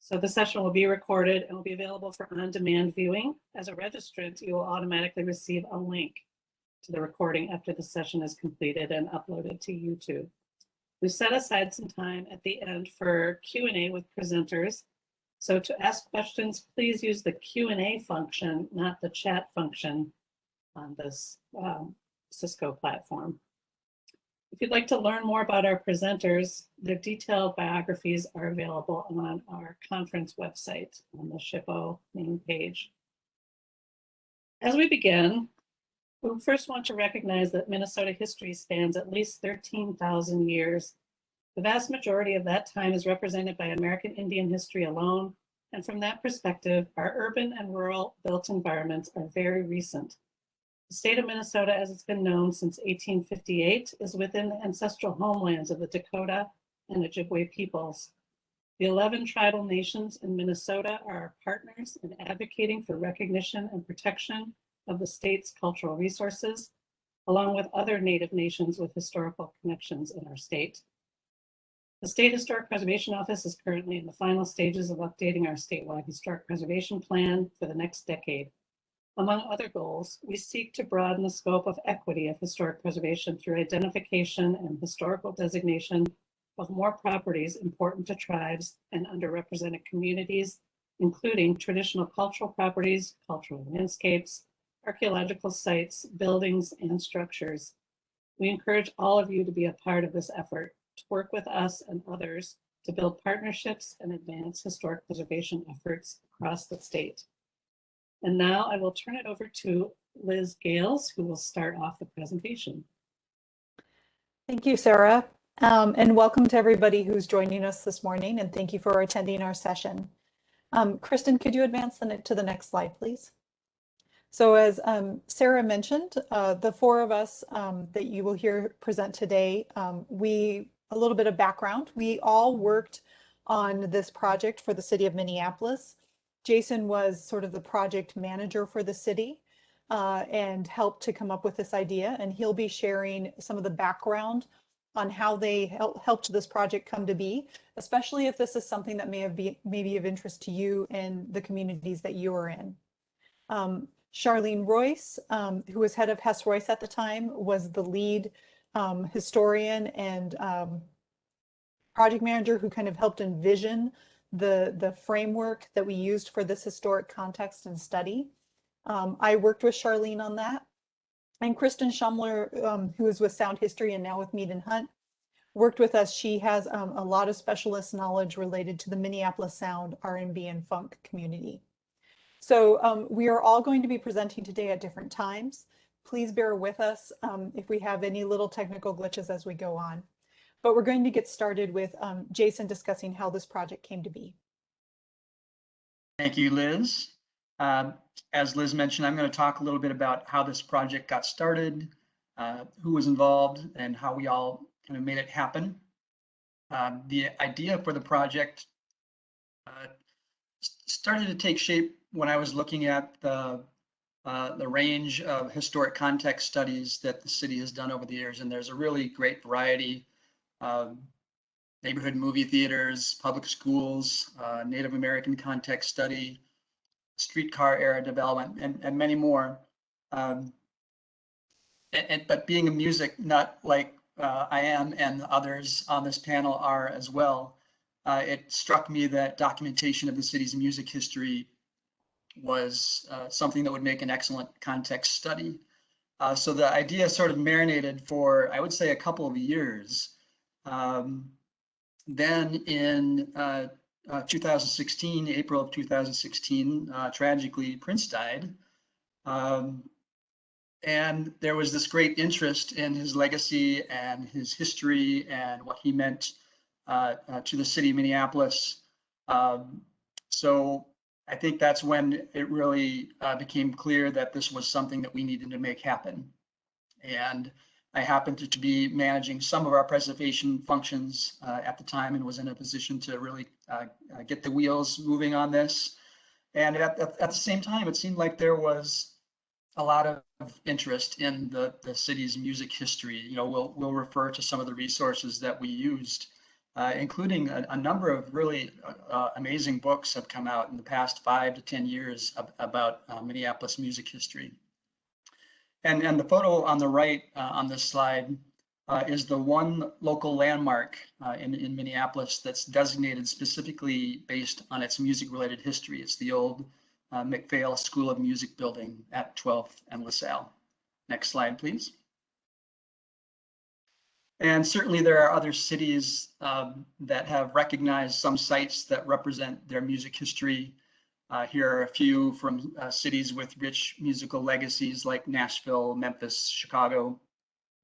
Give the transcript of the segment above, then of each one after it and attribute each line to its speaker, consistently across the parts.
Speaker 1: So the session will be recorded and will be available for on-demand viewing. As a registrant, you will automatically receive a link to the recording after the session is completed and uploaded to YouTube. We set aside some time at the end for Q&A with presenters. So to ask questions, please use the Q&A function, not the chat function on this Cisco platform. If you'd like to learn more about our presenters, their detailed biographies are available on our conference website on the SHPO main page. As we begin, we first want to recognize that Minnesota history spans at least 13,000 years. The vast majority of that time is represented by American Indian history alone, and from that perspective, our urban and rural built environments are very recent. The state of Minnesota, as it's been known since 1858, is within the ancestral homelands of the Dakota and Ojibwe peoples. The 11 tribal nations in Minnesota are our partners in advocating for recognition and protection of the state's cultural resources, along with other Native nations with historical connections in our state. The State Historic Preservation Office is currently in the final stages of updating our statewide historic preservation plan for the next decade. Among other goals, we seek to broaden the scope of equity of historic preservation through identification and historical designation of more properties important to tribes and underrepresented communities, including traditional cultural properties, cultural landscapes, archaeological sites, buildings, and structures. We encourage all of you to be a part of this effort, to work with us and others to build partnerships and advance historic preservation efforts across the state. And now I will turn it over to Liz Gales, who will start off the presentation.
Speaker 2: Thank you, Sarah. And welcome to everybody who's joining us this morning, and thank you for attending our session. Kristen, could you advance to the next slide, please? So as Sarah mentioned, the four of us that you will hear present today, a little bit of background. We all worked on this project for the city of Minneapolis. Jason was sort of the project manager for the city and helped to come up with this idea. And he'll be sharing some of the background on how they helped this project come to be, especially if this is something that may be of interest to you and the communities that you are in. Charlene Roise, who was head of Hess Roise at the time, was the lead historian and project manager who kind of helped envision the framework that we used for this historic context and study. I worked with Charlene on that. And Kristen Zschomler, who is with Sound History and now with Mead and Hunt, worked with us. She has a lot of specialist knowledge related to the Minneapolis Sound, R&B, and funk community. So we are all going to be presenting today at different times. Please bear with us if we have any little technical glitches as we go on. But we're going to get started with Jason discussing how this project came to be.
Speaker 3: Thank you, Liz. As Liz mentioned, I'm going to talk a little bit about how this project got started, who was involved, and how we all kind of made it happen. The idea for the project started to take shape when I was looking at the range of historic context studies that the city has done over the years, and there's a really great variety of neighborhood movie theaters, public schools, Native American context study, streetcar era development, and many more. But being a music nut like I am and others on this panel are as well, it struck me that documentation of the city's music history was something that would make an excellent context study. So the idea sort of marinated for, I would say, a couple of years. Then in 2016, April of 2016, tragically, Prince died. And there was this great interest in his legacy and his history and what he meant to the city of Minneapolis. So I think that's when it really became clear that this was something that we needed to make happen. And I happened to be managing some of our preservation functions at the time and was in a position to really get the wheels moving on this. And at the same time, it seemed like there was a lot of interest in the city's music history. You know, we'll refer to some of the resources that we used including a number of really amazing books have come out in the past 5 to 10 years about Minneapolis music history. And the photo on the right on this slide is the one local landmark in Minneapolis that's designated specifically based on its music-related history. It's the old McPhail School of Music building at 12th and LaSalle. Next slide, please. And certainly there are other cities that have recognized some sites that represent their music history. Here are a few from cities with rich musical legacies like Nashville, Memphis, Chicago.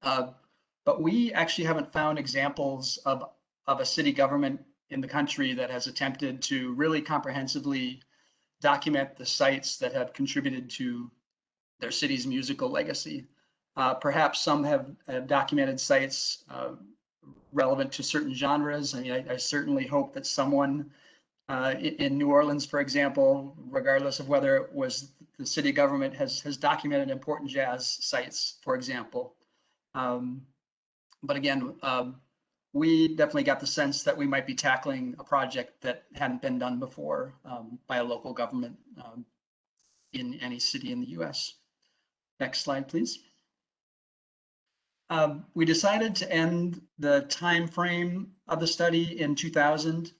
Speaker 3: But we actually haven't found examples of a city government in the country that has attempted to really comprehensively document the sites that have contributed to their city's musical legacy. Perhaps some have documented sites relevant to certain genres. I mean, I certainly hope that someone in New Orleans, for example, regardless of whether it was the city government, has documented important jazz sites, for example. But again, we definitely got the sense that we might be tackling a project that hadn't been done before by a local government in any city in the US. Next slide, please. We decided to end the time frame of the study in 2000,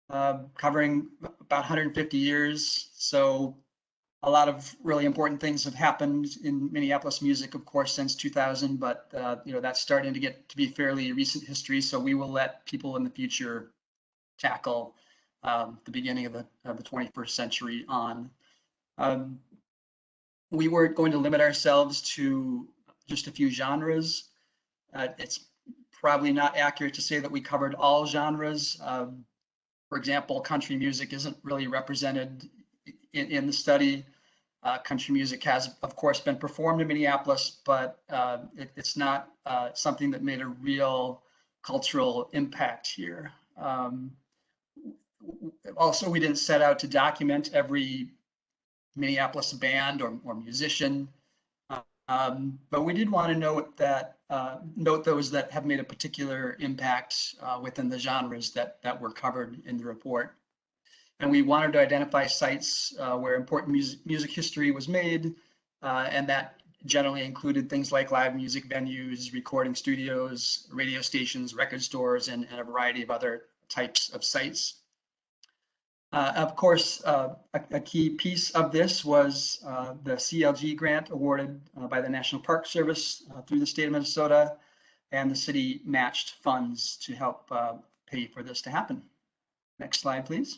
Speaker 3: covering about 150 years. So a lot of really important things have happened in Minneapolis music, of course, since 2000, but you know, that's starting to get to be fairly recent history. So we will let people in the future tackle the beginning of the 21st century on. We weren't going to limit ourselves to just a few genres. It's probably not accurate to say that we covered all genres. For example, country music isn't really represented in the study. Country music has, of course, been performed in Minneapolis, but it's not something that made a real cultural impact here. Also, we didn't set out to document every Minneapolis band or musician, but we did want to note that note those that have made a particular impact within the genres that were covered in the report. And we wanted to identify sites where important music history was made, and that generally included things like live music venues, recording studios, radio stations, record stores, and a variety of other types of sites. Of course, a key piece of this was the CLG grant awarded by the National Park Service through the state of Minnesota, and the city matched funds to help pay for this to happen. Next slide, please.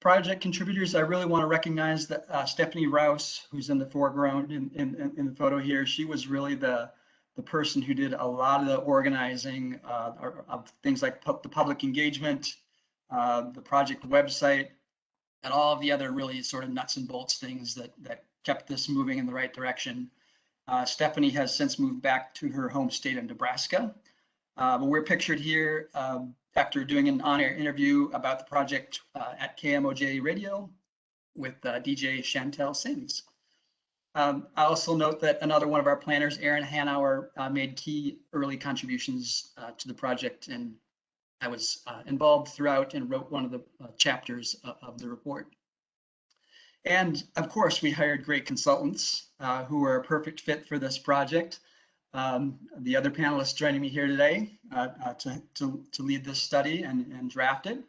Speaker 3: Project contributors, I really want to recognize that Stephanie Rouse, who's in the foreground in the photo here, she was really the person who did a lot of the organizing of things like the public engagement, the project website, and all of the other really sort of nuts and bolts things that kept this moving in the right direction. Stephanie has since moved back to her home state of Nebraska. But we're pictured here after doing an on-air interview about the project at KMOJ Radio with DJ Chantel Sings. I also note that another one of our planners, Aaron Hanauer, made key early contributions to the project, and I was involved throughout and wrote one of the chapters of the report. And of course, we hired great consultants who are a perfect fit for this project. The other panelists joining me here today to lead this study and draft it.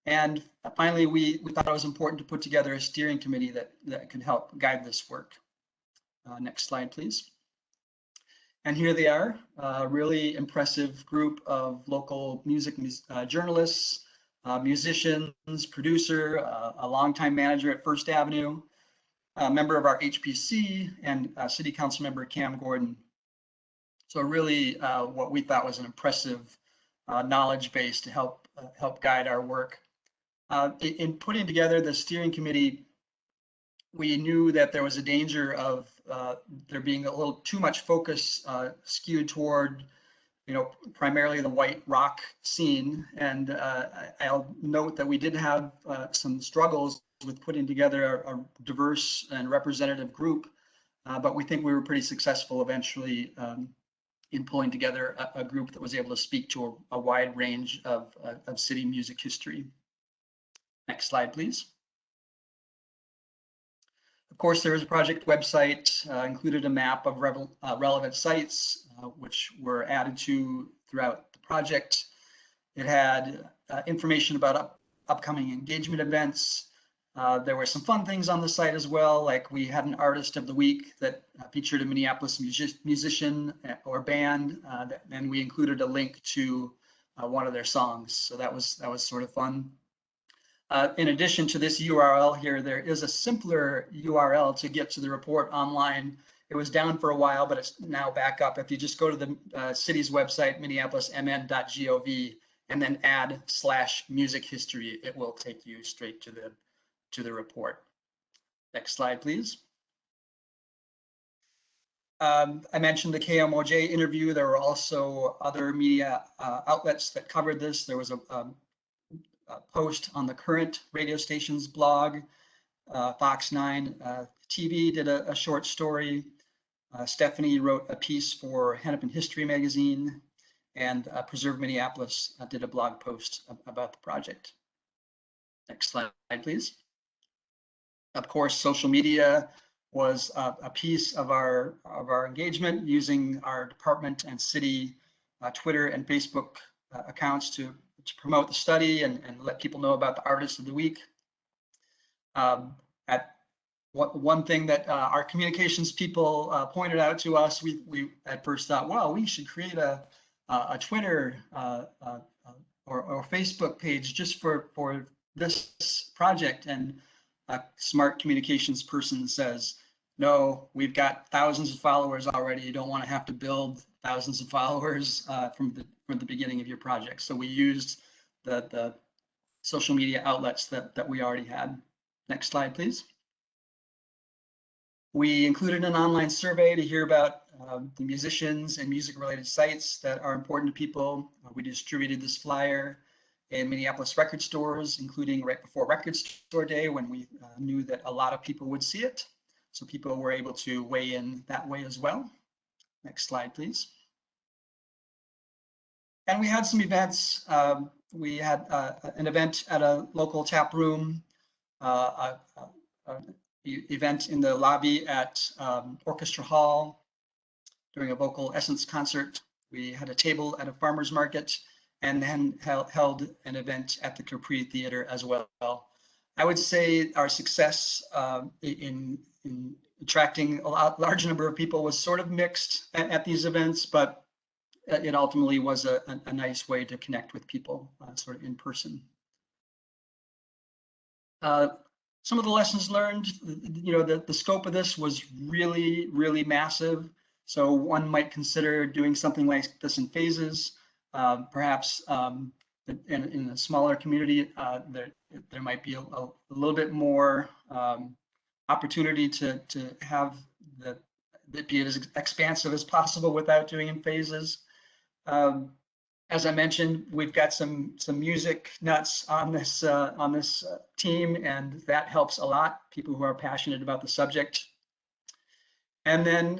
Speaker 3: And finally, we thought it was important to put together a steering committee that could help guide this work. Next slide, please. And here they are, a really impressive group of local music journalists, musicians, producer, a longtime manager at First Avenue, a member of our HPC, and City Council member Cam Gordon. So really what we thought was an impressive knowledge base to help guide our work. In putting together the steering committee, we knew that there was a danger of there being a little too much focus skewed toward, primarily the white rock scene. And I'll note that we did have some struggles with putting together a diverse and representative group but we think we were pretty successful eventually in pulling together a group that was able to speak to a wide range of city music history. Next slide, please. Of course, there is a project website, included a map of relevant sites, which were added to throughout the project. It had information about upcoming engagement events. There were some fun things on the site as well, like we had an artist of the week that featured a Minneapolis musician or band, and we included a link to one of their songs. So that was sort of fun. In addition to this URL here, there is a simpler URL to get to the report online. It was down for a while, but it's now back up. If you just go to the city's website, minneapolismn.gov, and then add /music history, it will take you straight to the report. Next slide, please. I mentioned the KMOJ interview. There were also other media outlets that covered this. There was a post on the current radio station's blog. Fox 9 TV did a short story. Stephanie wrote a piece for Hennepin History magazine, and Preserve Minneapolis did a blog post about the project. Next slide, please. Of course, social media was a piece of our engagement, using our department and city Twitter and Facebook accounts to promote the study and let people know about the artist of the week. One thing that our communications people pointed out to us, we at first thought, well, we should create a Twitter or Facebook page just for this project. And a smart communications person says, no, we've got thousands of followers already. You don't want to have to build thousands of followers from the beginning of your project. So we used the social media outlets that we already had. Next slide, please. We included an online survey to hear about the musicians and music-related sites that are important to people. We distributed this flyer in Minneapolis record stores, including right before Record Store Day, when we knew that a lot of people would see it. So people were able to weigh in that way as well. Next slide, please. And we had some events. We had an event at a local tap room, event in the lobby at Orchestra Hall during a Vocal Essence concert. We had a table at a farmer's market, and then held an event at the Capri Theater as well. I would say our success in attracting a large number of people was sort of mixed at these events, but it ultimately was a nice way to connect with people sort of in person. Some of the lessons learned, the scope of this was really, really massive. So one might consider doing something like this in phases. Perhaps in a smaller community, there might be a little bit more opportunity to have it be as expansive as possible without doing in phases. As I mentioned, we've got some music nuts on this team, and that helps a lot. People who are passionate about the subject, and then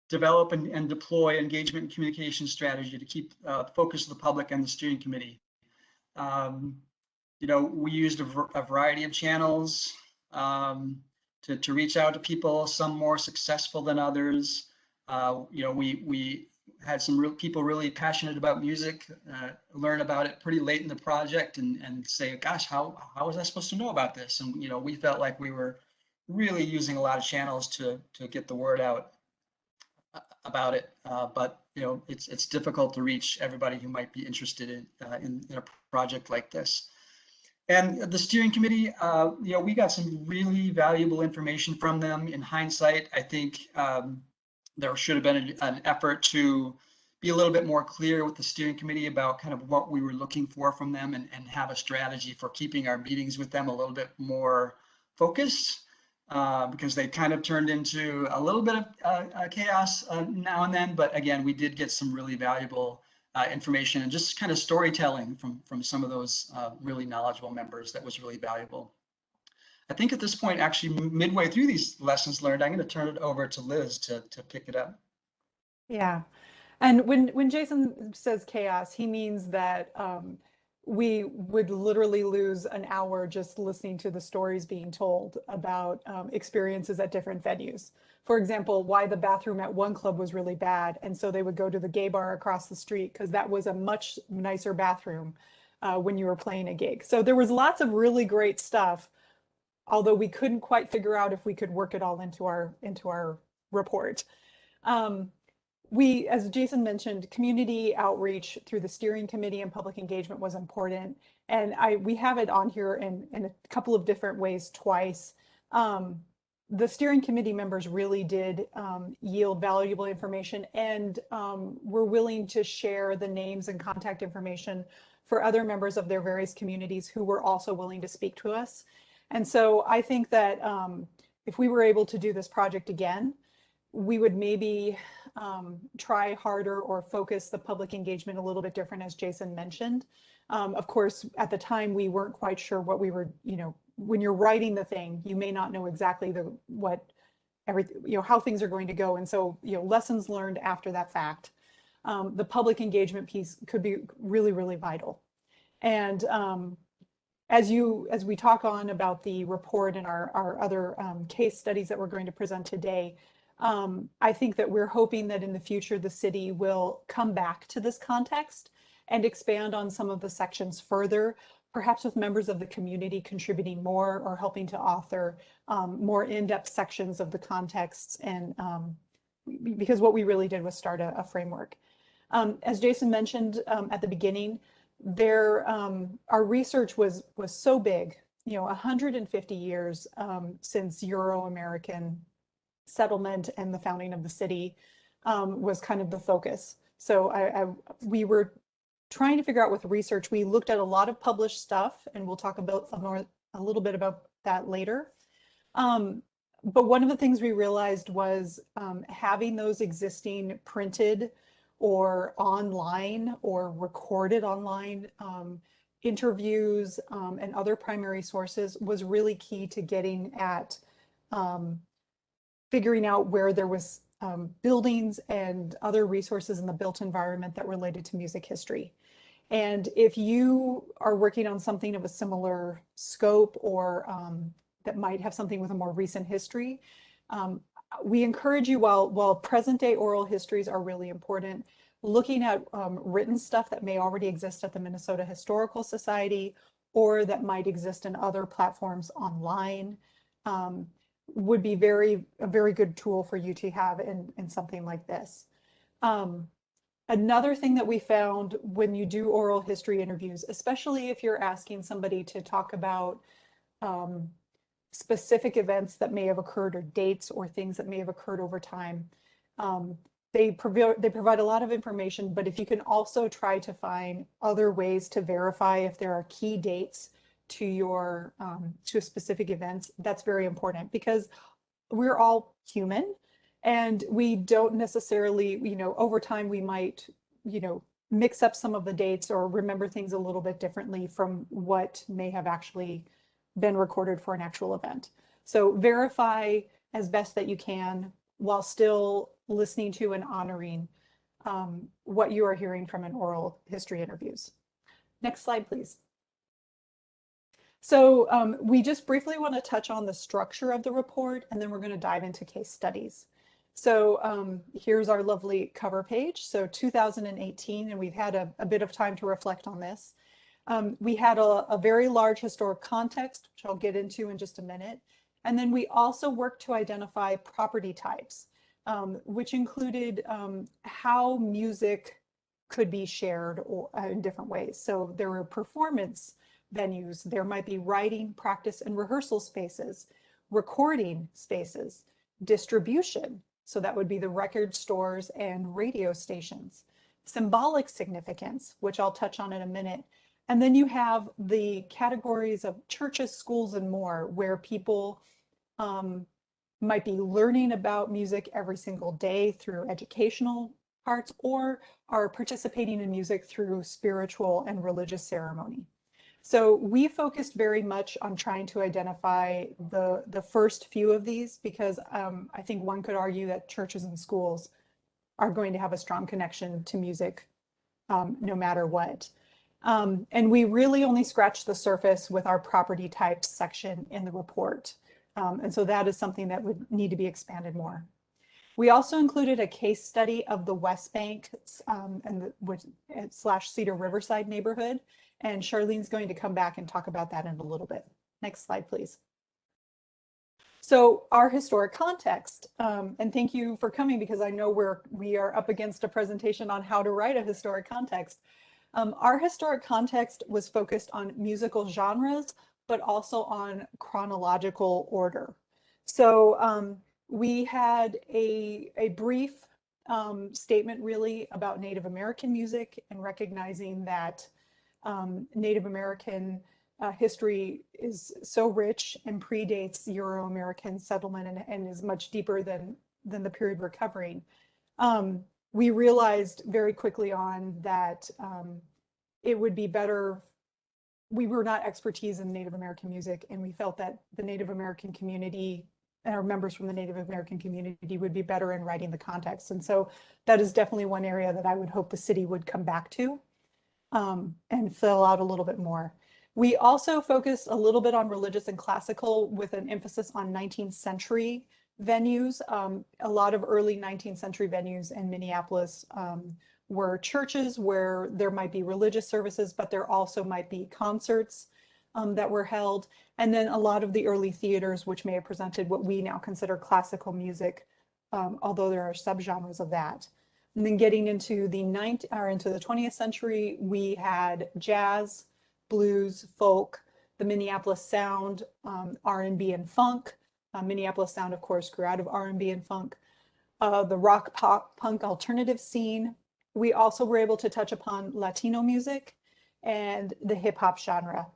Speaker 3: develop and deploy engagement and communication strategy to keep the focus of the public and the steering committee. We used a variety of channels to reach out to people, some more successful than others. We had some people really passionate about music learn about it pretty late in the project and say, gosh, how was I supposed to know about this? And we felt like we were really using a lot of channels to get the word out about it, but it's difficult to reach everybody who might be interested in a project like this. And the steering committee, we got some really valuable information from them. In hindsight, I think there should have been an effort to be a little bit more clear with the steering committee about kind of what we were looking for from them, and have a strategy for keeping our meetings with them a little bit more focused, because they kind of turned into a little bit of chaos now and then. But again, we did get some really valuable information and just kind of storytelling from some of those really knowledgeable members that was really valuable. I think at this point, actually midway through these lessons learned, I'm going to turn it over to Liz to pick it up.
Speaker 2: Yeah. And when Jason says chaos, he means that we would literally lose an hour just listening to the stories being told about experiences at different venues. For example, why the bathroom at one club was really bad. And so they would go to the gay bar across the street because that was a much nicer bathroom when you were playing a gig. So there was lots of really great stuff, although we couldn't quite figure out if we could work it all into our report. As Jason mentioned, community outreach through the steering committee and public engagement was important. And we have it on here in a couple of different ways twice. The steering committee members really did yield valuable information and were willing to share the names and contact information for other members of their various communities who were also willing to speak to us. And so I think that if we were able to do this project again, we would maybe try harder or focus the public engagement a little bit different, as Jason mentioned. Of course, at the time, we weren't quite sure what we were, when you're writing the thing, you may not know exactly how things are going to go. And so, lessons learned after that fact. The public engagement piece could be really, really vital. And as we talk on about the report and our other case studies that we're going to present today, I think that we're hoping that in the future, the city will come back to this context and expand on some of the sections further, perhaps with members of the community contributing more or helping to author more in-depth sections of the contexts. And because what we really did was start a framework. As Jason mentioned at the beginning, our research was so big, 150 years since Euro-American settlement and the founding of the city was kind of the focus. So we were trying to figure out with research. We looked at a lot of published stuff, and we'll talk about a little bit about that later. But one of the things we realized was having those existing printed or online or recorded online interviews and other primary sources was really key to getting at figuring out where there was buildings and other resources in the built environment that related to music history. And if you are working on something of a similar scope or that might have something with a more recent history, we encourage you, while present day oral histories are really important, looking at written stuff that may already exist at the Minnesota Historical Society or that might exist in other platforms online would be a very good tool for you to have in something like this. Another thing that we found when you do oral history interviews, especially if you're asking somebody to talk about specific events that may have occurred or dates or things that may have occurred over time, they provide a lot of information, but if you can also try to find other ways to verify if there are key dates to specific events, that's very important because we're all human and we don't necessarily, over time we might, mix up some of the dates or remember things a little bit differently from what may have actually been recorded for an actual event. So verify as best that you can while still listening to and honoring what you are hearing from an oral history interviews. Next slide, please. So we just briefly want to touch on the structure of the report, and then we're going to dive into case studies. So here's our lovely cover page. So 2018, and we've had a bit of time to reflect on this. We had a very large historic context, which I'll get into in just a minute. And then we also worked to identify property types, which included how music could be shared in different ways. So there were performance venues, there might be writing, practice, and rehearsal spaces, recording spaces, distribution, so that would be the record stores and radio stations, symbolic significance, which I'll touch on in a minute, and then you have the categories of churches, schools, and more, where people might be learning about music every single day through educational parts or are participating in music through spiritual and religious ceremony. So we focused very much on trying to identify the first few of these because I think one could argue that churches and schools are going to have a strong connection to music no matter what. And we really only scratched the surface with our property types section in the report. And so that is something that would need to be expanded more. We also included a case study of the West Bank / Cedar Riverside neighborhood. And Charlene's going to come back and talk about that in a little bit. Next slide, please. So our historic context, and thank you for coming because I know we are up against a presentation on how to write a historic context. Our historic context was focused on musical genres, but also on chronological order. So we had a brief statement really about Native American music and recognizing that Native American history is so rich and predates Euro-American settlement and is much deeper than the period we're covering. We realized very quickly on that it would be better. We were not expertise in Native American music, and we felt that the Native American community and our members from the Native American community would be better in writing the context. And so that is definitely one area that I would hope the city would come back to and fill out a little bit more. We also focused a little bit on religious and classical with an emphasis on 19th century venues. A lot of early 19th century venues in Minneapolis were churches where there might be religious services, but there also might be concerts that were held. And then a lot of the early theaters, which may have presented what we now consider classical music, although there are subgenres of that. And then getting into the 20th century, we had jazz, blues, folk, the Minneapolis Sound, R&B and funk. Minneapolis Sound, of course, grew out of R&B and funk. The rock, pop, punk alternative scene. We also were able to touch upon Latino music and the hip hop genre.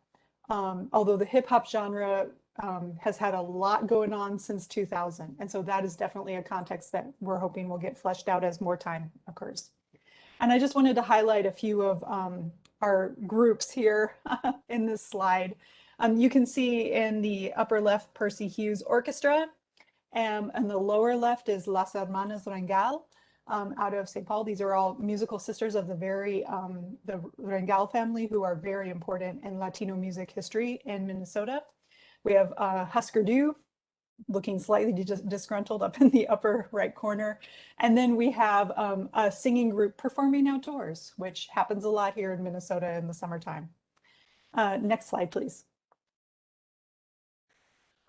Speaker 2: Although the hip hop genre has had a lot going on since 2000. And so that is definitely a context that we're hoping will get fleshed out as more time occurs. And I just wanted to highlight a few of our groups here in this slide. You can see in the upper left, Percy Hughes Orchestra, and the lower left is Las Hermanas Rangel out of St. Paul. These are all musical sisters of the Rangel family, who are very important in Latino music history in Minnesota. We have Husker Du, looking slightly disgruntled up in the upper right corner. And then we have a singing group performing outdoors, which happens a lot here in Minnesota in the summertime. Next slide, please.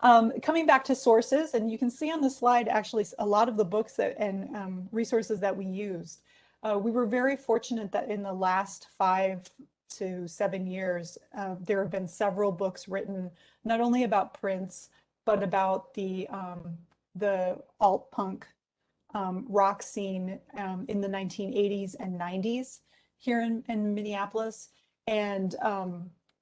Speaker 2: Coming back to sources, and you can see on the slide actually a lot of the books and resources that we used. We were very fortunate that in the last 5 to 7 years, there have been several books written not only about Prince, but about the alt-punk rock scene in the 1980s and 90s here in Minneapolis, and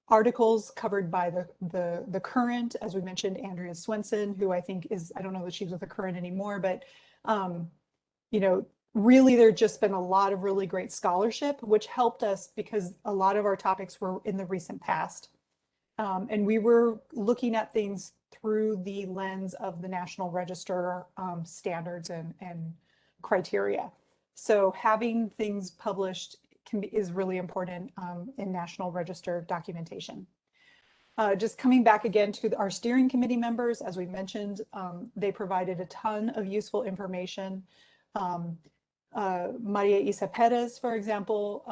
Speaker 2: articles covered by the Current, as we mentioned, Andrea Swenson, who I think is, I don't know that she's with the Current anymore, but you know, really there's just been a lot of really great scholarship, which helped us because a lot of our topics were in the recent past. And we were looking at things through the lens of the National Register standards and criteria. So having things published is really important in National Register documentation. Just coming back again to our steering committee members, as we mentioned, they provided a ton of useful information. Maria Isa Perez, for example,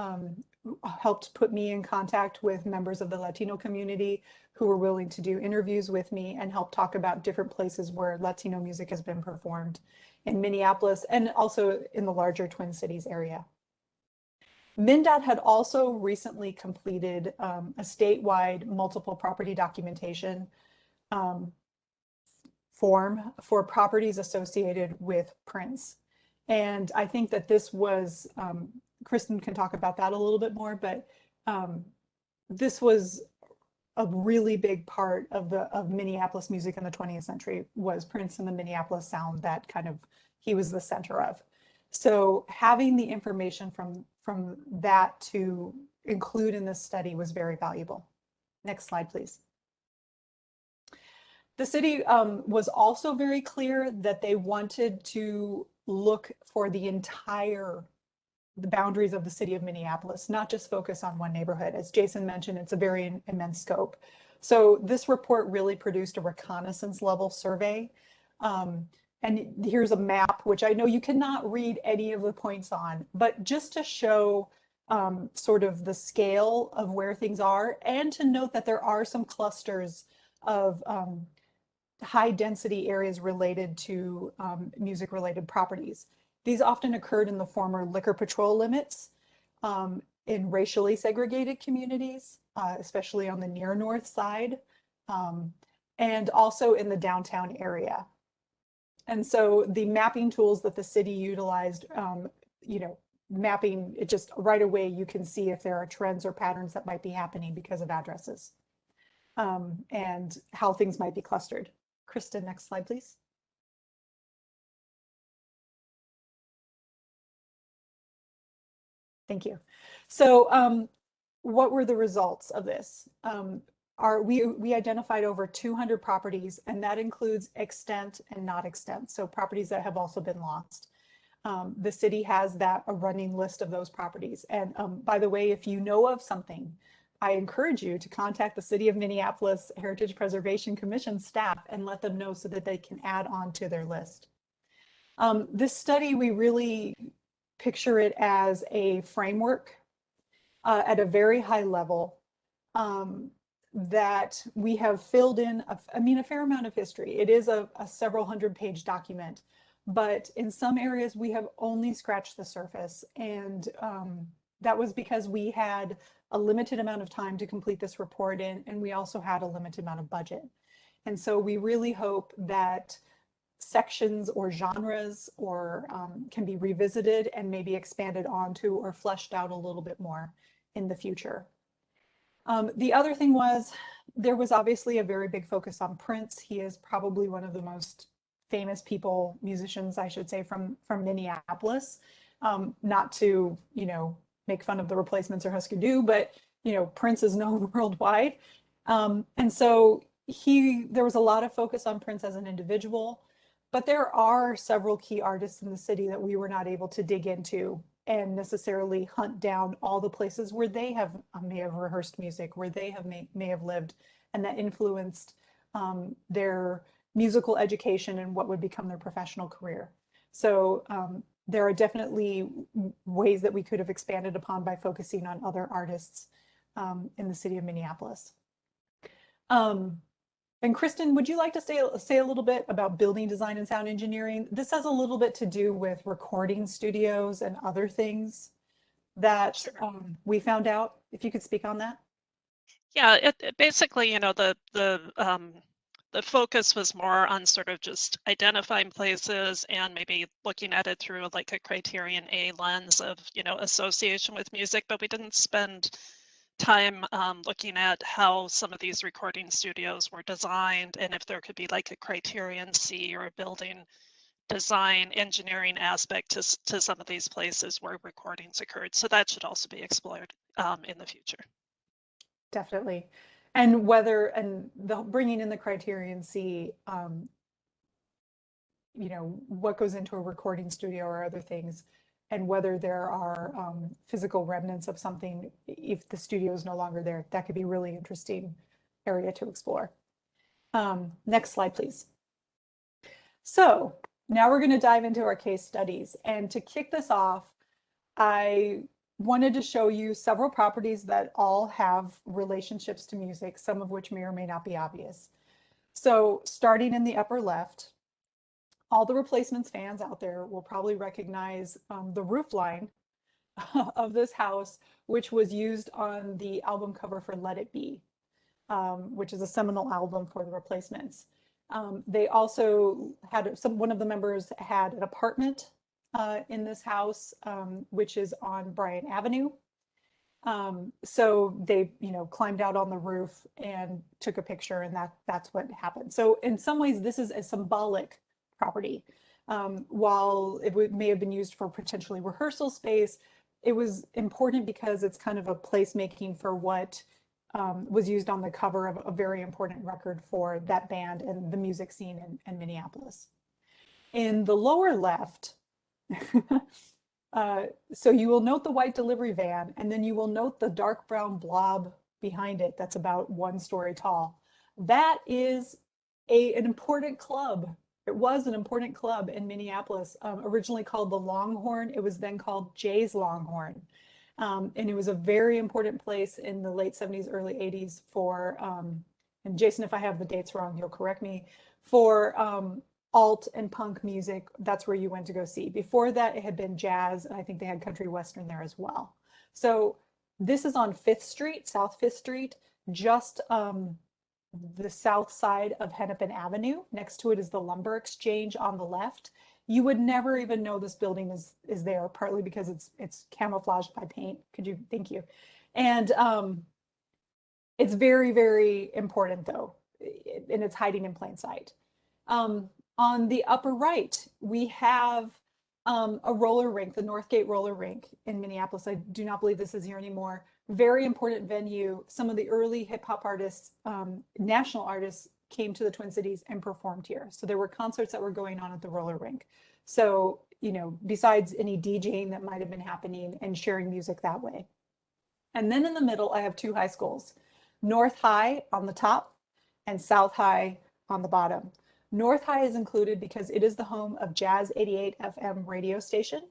Speaker 2: helped put me in contact with members of the Latino community who were willing to do interviews with me and help talk about different places where Latino music has been performed in Minneapolis and also in the larger Twin Cities area. MnDOT had also recently completed a statewide multiple property documentation form for properties associated with Prince. And I think that this was, Kristen can talk about that a little bit more, but this was a really big part of Minneapolis music in the 20th century was Prince and the Minneapolis Sound that he was the center of. So having the information from that to include in this study was very valuable. Next slide, please. The city was also very clear that they wanted to look for the boundaries of the city of Minneapolis, not just focus on one neighborhood. As Jason mentioned, it's a very immense scope. So this report really produced a reconnaissance level survey. And here's a map, which I know you cannot read any of the points on, but just to show sort of the scale of where things are, and to note that there are some clusters of high density areas related to music related properties. These often occurred in the former liquor patrol limits, in racially segregated communities, especially on the near north side, and also in the downtown area. And so the mapping tools that the city utilized, mapping it just right away, you can see if there are trends or patterns that might be happening because of addresses, and how things might be clustered. Kristen, next slide, please. Thank you. So what were the results of this? We identified over 200 properties, and that includes extent and not extent, so properties that have also been lost. The city has a running list of those properties. And by the way, if you know of something, I encourage you to contact the City of Minneapolis Heritage Preservation Commission staff and let them know so that they can add on to their list. This study, we really picture it as a framework at a very high level that we have filled in, a fair amount of history. It is a several hundred-page document, but in some areas we have only scratched the surface. And that was because we had a limited amount of time to complete this report in, and we also had a limited amount of budget. And so we really hope that sections or genres or can be revisited and maybe expanded onto or fleshed out a little bit more in the future. The other thing was, there was obviously a very big focus on Prince. He is probably one of the most famous musicians, I should say, from Minneapolis. Not to, make fun of the Replacements or Husker Du, but, Prince is known worldwide. And so there was a lot of focus on Prince as an individual, but there are several key artists in the city that we were not able to dig into and necessarily hunt down all the places where they may have rehearsed music, where they may have lived, and that influenced their musical education and what would become their professional career. So there are definitely ways that we could have expanded upon by focusing on other artists in the city of Minneapolis. And Kristen, would you like to say a little bit about building design and sound engineering? This has a little bit to do with recording studios and other things that we found out. If you could speak on that.
Speaker 4: Yeah, it basically, the focus was more on sort of just identifying places and maybe looking at it through like a criterion A lens of, association with music, but we didn't spend time looking at how some of these recording studios were designed and if there could be like a criterion C or a building design engineering aspect to some of these places where recordings occurred. So that should also be explored in the future.
Speaker 2: Definitely. And bringing in the criterion C, what goes into a recording studio or other things, and whether there are physical remnants of something if the studio is no longer there. That could be a really interesting area to explore. Next slide, please. So now we're going to dive into our case studies. And to kick this off, I wanted to show you several properties that all have relationships to music, some of which may or may not be obvious. So starting in the upper left, all the Replacements fans out there will probably recognize the roof line of this house, which was used on the album cover for Let It Be, which is a seminal album for the Replacements. They also had one of the members had an apartment in this house, which is on Bryant Avenue. So they, climbed out on the roof and took a picture, and that's what happened. So in some ways, this is a symbolic property. While it may have been used for potentially rehearsal space, it was important because it's kind of a placemaking for what was used on the cover of a very important record for that band and the music scene in Minneapolis. In the lower left, so you will note the white delivery van, and then you will note the dark brown blob behind it that's about 1 story tall. That is an important club. It was an important club in Minneapolis, originally called the Longhorn. It was then called Jay's Longhorn. And it was a very important place in the late 70s, early 80s for, and Jason, if I have the dates wrong, he'll correct me, for alt and punk music. That's where you went to go see. Before that, it had been jazz, and I think they had country western there as well. So this is on 5th Street, South 5th Street, just the south side of Hennepin Avenue. Next to it is the Lumber Exchange on the left. You would never even know this building is there, partly because it's camouflaged by paint. Thank you. And it's very, very important though, and it's hiding in plain sight. On the upper right, we have a roller rink, the Northgate roller rink in Minneapolis. I do not believe this is here anymore. Very important venue. Some of the early hip hop artists, national artists, came to the Twin Cities and performed here. So there were concerts that were going on at the roller rink. So, you know, besides any DJing that might have been happening and sharing music that way. And then in the middle, I have 2 high schools, North High on the top and South High on the bottom. North High is included because it is the home of Jazz 88 FM radio station,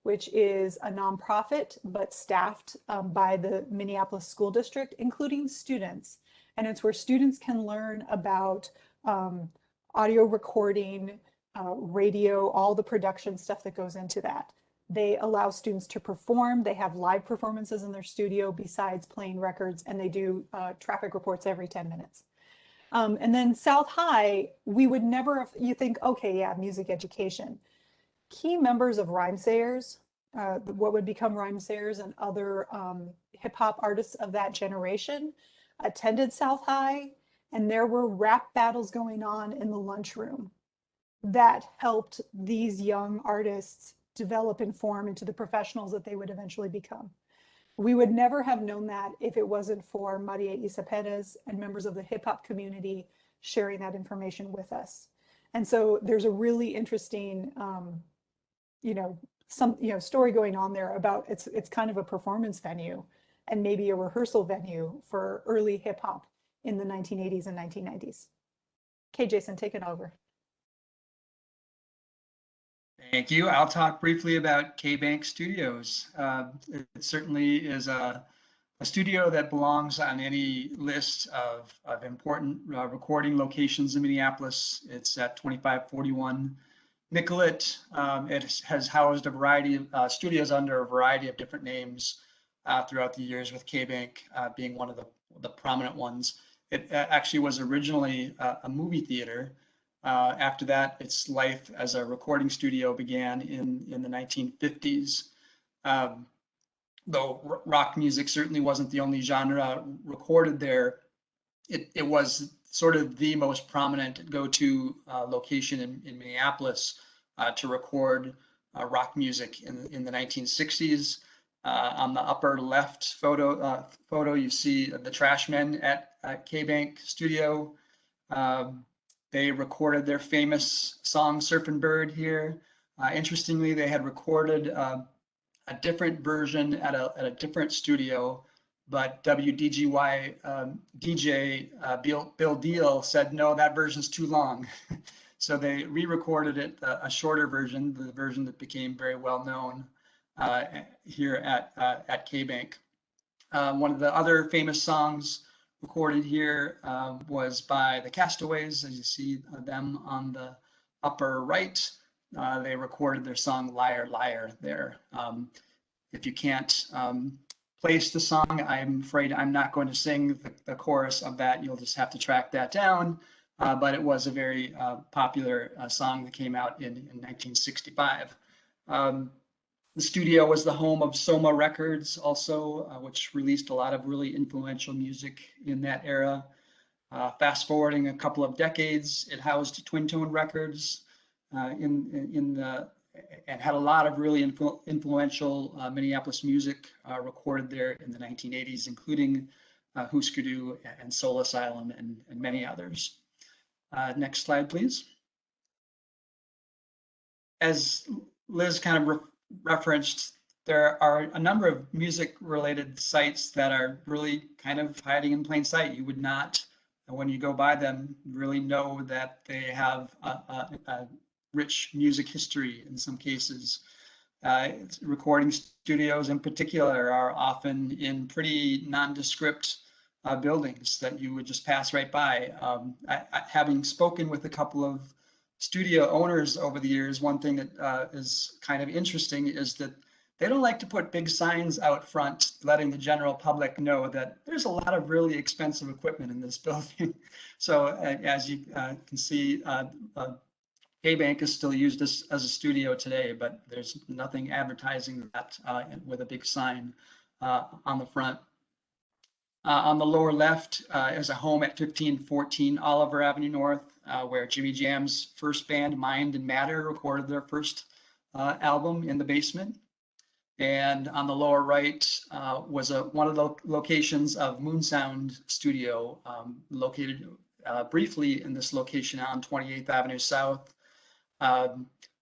Speaker 2: which is a nonprofit, but staffed by the Minneapolis School District, including students. And it's where students can learn about audio recording, radio, all the production stuff that goes into that. They allow students to perform. They have live performances in their studio besides playing records, and they do traffic reports every 10 minutes. And then South High, we would never, you think, okay, yeah, music education. Key members of Rhymesayers, what would become Rhymesayers and other hip hop artists of that generation, attended South High, and there were rap battles going on in the lunchroom that helped these young artists develop and form into the professionals that they would eventually become. We would never have known that if it wasn't for Maria Isa Perez and members of the hip hop community sharing that information with us. And so there's a really interesting, story going on there about it's kind of a performance venue and maybe a rehearsal venue for early hip hop in the 1980s and 1990s. Okay, Jason, take it over.
Speaker 3: Thank you. I'll talk briefly about K-Bank Studios. It certainly is a studio that belongs on any list of important recording locations in Minneapolis. It's at 2541 Nicollet. It has housed a variety of studios under a variety of different names throughout the years, with K-Bank being one of the prominent ones. It actually was originally a movie theater. After that, its life as a recording studio began in the 1950s. Though rock music certainly wasn't the only genre recorded there, it was sort of the most prominent go-to location in Minneapolis to record rock music in the 1960s. On the upper left photo, you see the Trashmen at K-Bank Studio. They recorded their famous song Surfin' Bird here. Interestingly, they had recorded a different version at a different studio, but WDGY DJ Bill Deal said, no, that version's too long. So they re-recorded it, a shorter version, the version that became very well known here at K-Bank. One of the other famous songs recorded here was by the Castaways, as you see them on the upper right. They recorded their song Liar, Liar there. If you can't place the song, I'm afraid I'm not going to sing the chorus of that. You'll just have to track that down. But it was a very popular song that came out in 1965. The studio was the home of Soma Records also, which released a lot of really influential music in that era. Fast forwarding a couple of decades, it housed Twin Tone Records and had a lot of really influential Minneapolis music recorded there in the 1980s, including Huskadoo and Soul Asylum and many others. Next slide, please. As Liz kind of referenced, there are a number of music-related sites that are really kind of hiding in plain sight. You would not, when you go by them, really know that they have a rich music history in some cases. Recording studios in particular are often in pretty nondescript buildings that you would just pass right by. Having spoken with a couple of studio owners over the years, one thing that is kind of interesting is that they don't like to put big signs out front letting the general public know that there's a lot of really expensive equipment in this building. So as you can see, K-Bank is still used as a studio today, but there's nothing advertising that with a big sign on the front. On the lower left is a home at 1514 Oliver Avenue North, where Jimmy Jam's first band, Mind and Matter, recorded their first album in the basement. And on the lower right was one of the locations of Moon Sound Studio, located briefly in this location on 28th Avenue South.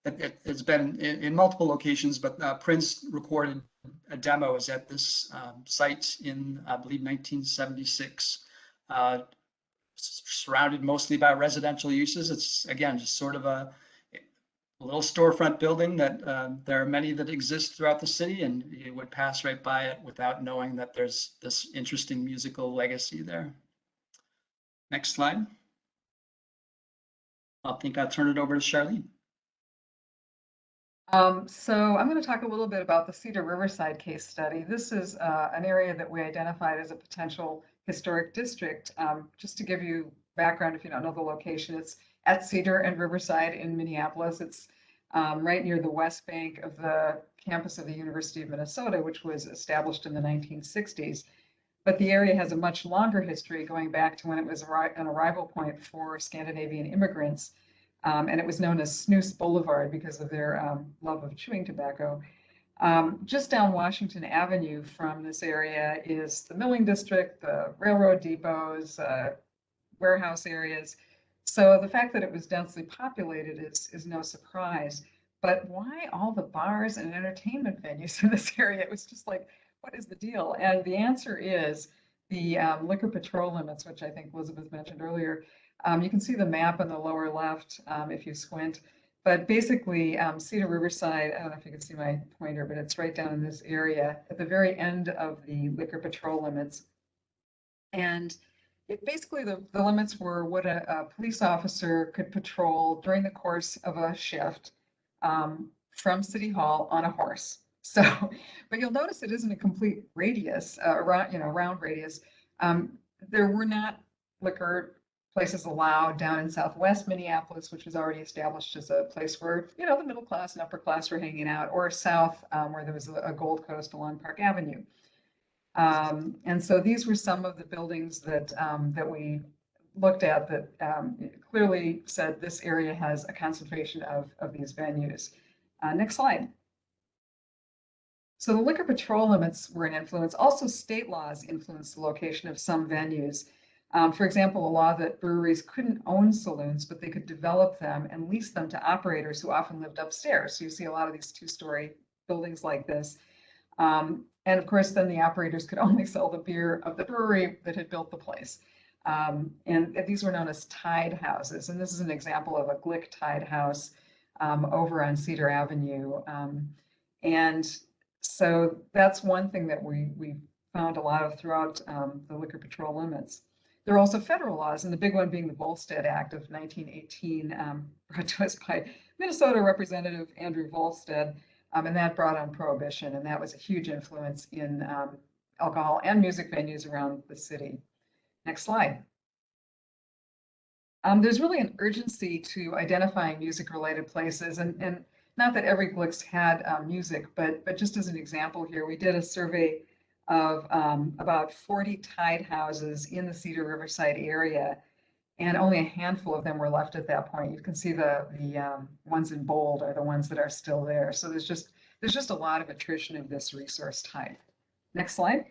Speaker 3: It's been in multiple locations, but Prince recorded demos at this site in, I believe, 1976. Surrounded mostly by residential uses. It's, again, just sort of a little storefront building that there are many that exist throughout the city, and you would pass right by it without knowing that there's this interesting musical legacy there. Next slide. I think I'll turn it over to Charlene.
Speaker 5: So I'm going to talk a little bit about the Cedar Riverside case study. This is an area that we identified as a potential historic district. Just to give you background, if you don't know the location, it's at Cedar and Riverside in Minneapolis. It's right near the west bank of the campus of the University of Minnesota, which was established in the 1960s. But the area has a much longer history, going back to when it was an arrival point for Scandinavian immigrants. And it was known as Snooze Boulevard because of their love of chewing tobacco. Just down Washington Avenue from this area is the milling district, the railroad depots, warehouse areas. So the fact that it was densely populated is no surprise. But why all the bars and entertainment venues in this area? It was just like, what is the deal? And the answer is the liquor patrol limits, which I think Elizabeth mentioned earlier. You can see the map on the lower left if you squint. But basically, Cedar Riverside, I don't know if you can see my pointer, but it's right down in this area at the very end of the liquor patrol limits. And basically, the limits were what a police officer could patrol during the course of a shift from City Hall on a horse. So, but you'll notice it isn't a complete radius, round radius. There were not liquor places allowed down in Southwest Minneapolis, which was already established as a place where, the middle class and upper class were hanging out, or south where there was a Gold Coast along Park Avenue. And so these were some of the buildings that we looked at that clearly said this area has a concentration of these venues. Next slide. So the liquor patrol limits were an influence. Also, state laws influenced the location of some venues. For example, a law that breweries couldn't own saloons, but they could develop them and lease them to operators who often lived upstairs. So you see a lot of these two-story buildings like this. And of course, then the operators could only sell the beer of the brewery that had built the place. And these were known as tied houses. And this is an example of a Glick tied house over on Cedar Avenue. And so that's one thing that we found a lot of throughout the liquor patrol limits. There are also federal laws, and the big one being the Volstead Act of 1918, brought to us by Minnesota Representative Andrew Volstead, and that brought on prohibition, and that was a huge influence in alcohol and music venues around the city. Next slide. There's really an urgency to identifying music-related places, and not that every Glick's had music, but just as an example here, we did a survey of about 40 tied houses in the Cedar Riverside area, and only a handful of them were left at that point. You can see the ones in bold are the ones that are still there. So there's just a lot of attrition of this resource type. Next slide.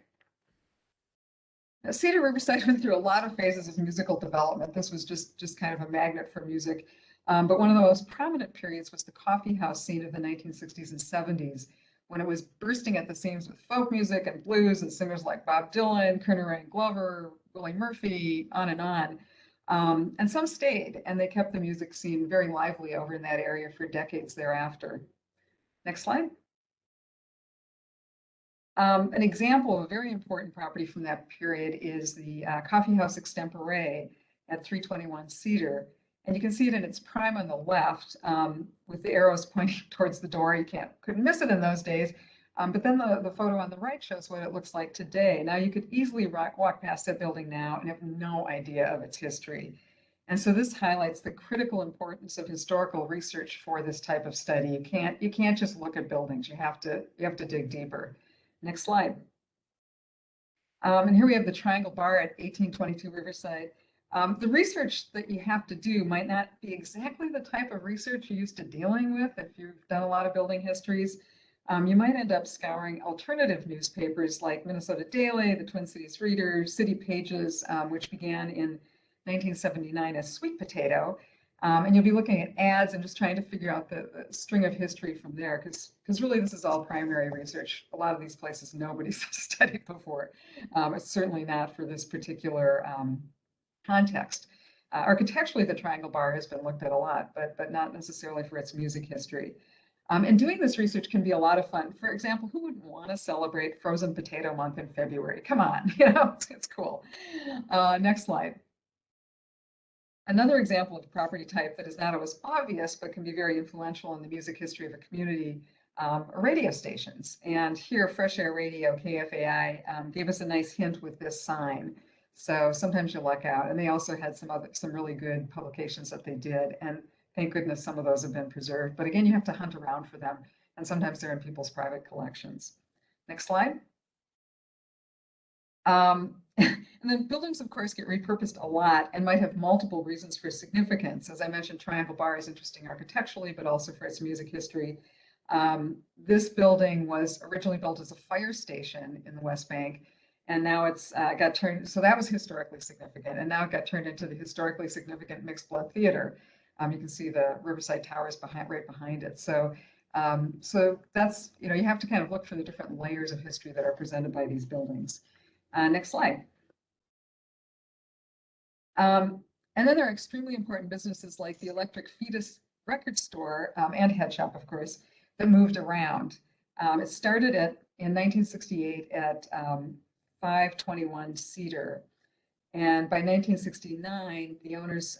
Speaker 5: Now, Cedar Riverside went through a lot of phases of musical development. This was just kind of a magnet for music. But one of the most prominent periods was the coffee house scene of the 1960s and 70s, when it was bursting at the seams with folk music and blues and singers like Bob Dylan, Kerner and Glover, Willie Murphy, on and on. And some stayed, and they kept the music scene very lively over in that area for decades thereafter. Next slide. An example of a very important property from that period is the coffee house extempore at 321 Cedar. And you can see it in its prime on the left with the arrows pointing towards the door. You couldn't miss it in those days. But then the photo on the right shows what it looks like today. Now you could easily walk past that building now and have no idea of its history. And so this highlights the critical importance of historical research for this type of study. You can't just look at buildings. You have to dig deeper. Next slide. And here we have the Triangle Bar at 1822 Riverside. The research that you have to do might not be exactly the type of research you're used to dealing with if you've done a lot of building histories. You might end up scouring alternative newspapers like Minnesota Daily, the Twin Cities Reader, City Pages, which began in 1979 as Sweet Potato. And you'll be looking at ads and just trying to figure out the string of history from there, because really this is all primary research. A lot of these places nobody's studied before. It's certainly not for this particular context. Architecturally, the Triangle Bar has been looked at a lot, but not necessarily for its music history. And doing this research can be a lot of fun. For example, who would want to celebrate Frozen Potato Month in February? Come on, it's cool. Next slide. Another example of a property type that is not always obvious, but can be very influential in the music history of a community are radio stations. And here, Fresh Air Radio, KFAI, gave us a nice hint with this sign. So sometimes you luck out. And they also had some really good publications that they did. And thank goodness some of those have been preserved. But again, you have to hunt around for them. And sometimes they're in people's private collections. Next slide. And then buildings, of course, get repurposed a lot and might have multiple reasons for significance. As I mentioned, Triangle Bar is interesting architecturally, but also for its music history. This building was originally built as a fire station in the West Bank, and now it's got turned, so that was historically significant, and now it got turned into the historically significant Mixed Blood Theater. You can see the Riverside Towers right behind it. So that's, you have to kind of look for the different layers of history that are presented by these buildings. Next slide. And then there are extremely important businesses like the Electric Fetus record store and head shop, of course, that moved around. It started in 1968 at 521 Cedar. And by 1969, the owners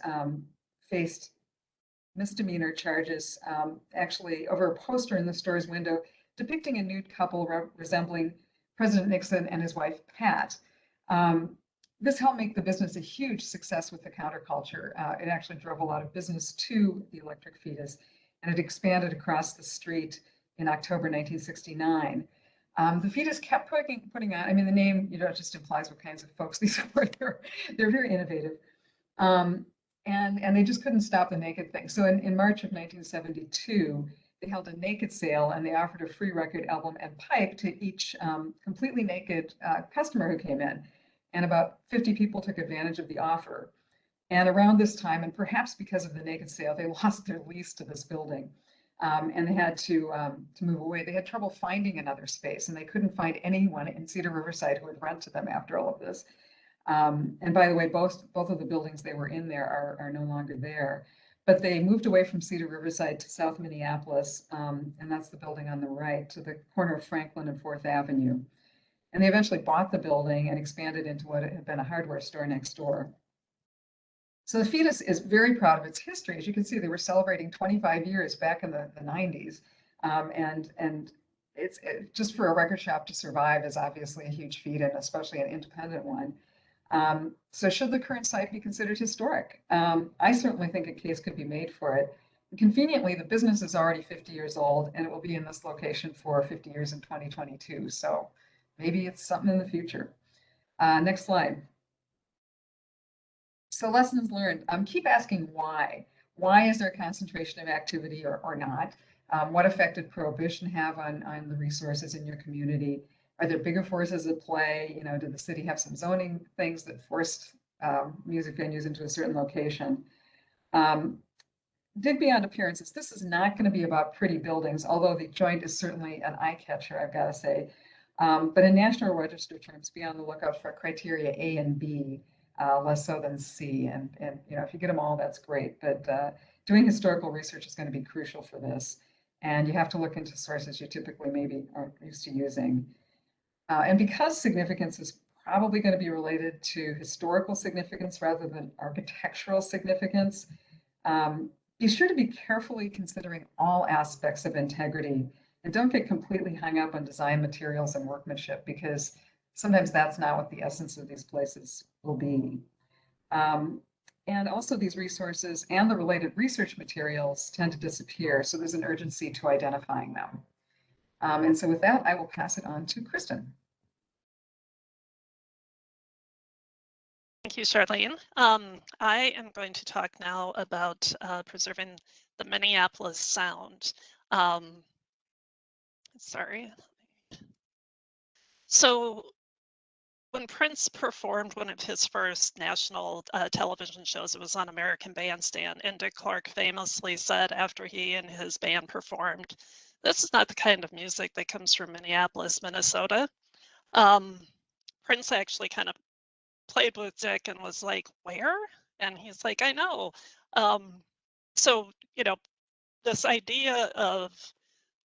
Speaker 5: faced misdemeanor charges, actually over a poster in the store's window depicting a nude couple resembling President Nixon and his wife, Pat. This helped make the business a huge success with the counterculture. It actually drove a lot of business to the Electric Fetus, and it expanded across the street in October 1969. The Fetus kept putting on, the name, just implies what kinds of folks these were. They're very innovative. And they just couldn't stop the naked thing. So in March of 1972, they held a naked sale, and they offered a free record, album, and pipe to each completely naked customer who came in. And about 50 people took advantage of the offer. And around this time, and perhaps because of the naked sale, they lost their lease to this building. And they had to move away. They had trouble finding another space, and they couldn't find anyone in Cedar Riverside who would rent to them after all of this. And by the way, both of the buildings they were in there are no longer there. But they moved away from Cedar Riverside to South Minneapolis, and that's the building on the right, to the corner of Franklin and 4th Avenue. And they eventually bought the building and expanded into what had been a hardware store next door. So the Fetus is very proud of its history. As you can see, they were celebrating 25 years back in the 90s. And it's just for a record shop to survive is obviously a huge feat, and especially an independent one. So should the current site be considered historic? I certainly think a case could be made for it. Conveniently, the business is already 50 years old, and it will be in this location for 50 years in 2022. So maybe it's something in the future. Next slide. So lessons learned. Keep asking why. Why is there a concentration of activity or not? What effect did prohibition have on the resources in your community? Are there bigger forces at play? You know, did the city have some zoning things that forced music venues into a certain location? Dig beyond appearances. This is not going to be about pretty buildings, although the joint is certainly an eye catcher, I've got to say. But in National Register terms, be on the lookout for criteria A and B, less so than C. And you know, if you get them all, that's great. But doing historical research is going to be crucial for this. And you have to look into sources you typically maybe aren't used to using. And because significance is probably going to be related to historical significance rather than architectural significance, be sure to be carefully considering all aspects of integrity and don't get completely hung up on design materials and workmanship, because sometimes that's not what the essence of these places will be. And also these resources and the related research materials tend to disappear, so there's an urgency to identifying them. And so with that, I will pass it on to Kristen.
Speaker 4: Thank you, Charlene. I am going to talk now about preserving the Minneapolis Sound. Sorry. So when Prince performed one of his first national television shows, it was on American Bandstand, and Dick Clark famously said after he and his band performed, "This is not the kind of music that comes from Minneapolis, Minnesota." Prince actually kind of played with Dick and was like, "Where?" And he's like, "I know." So, you know, this idea of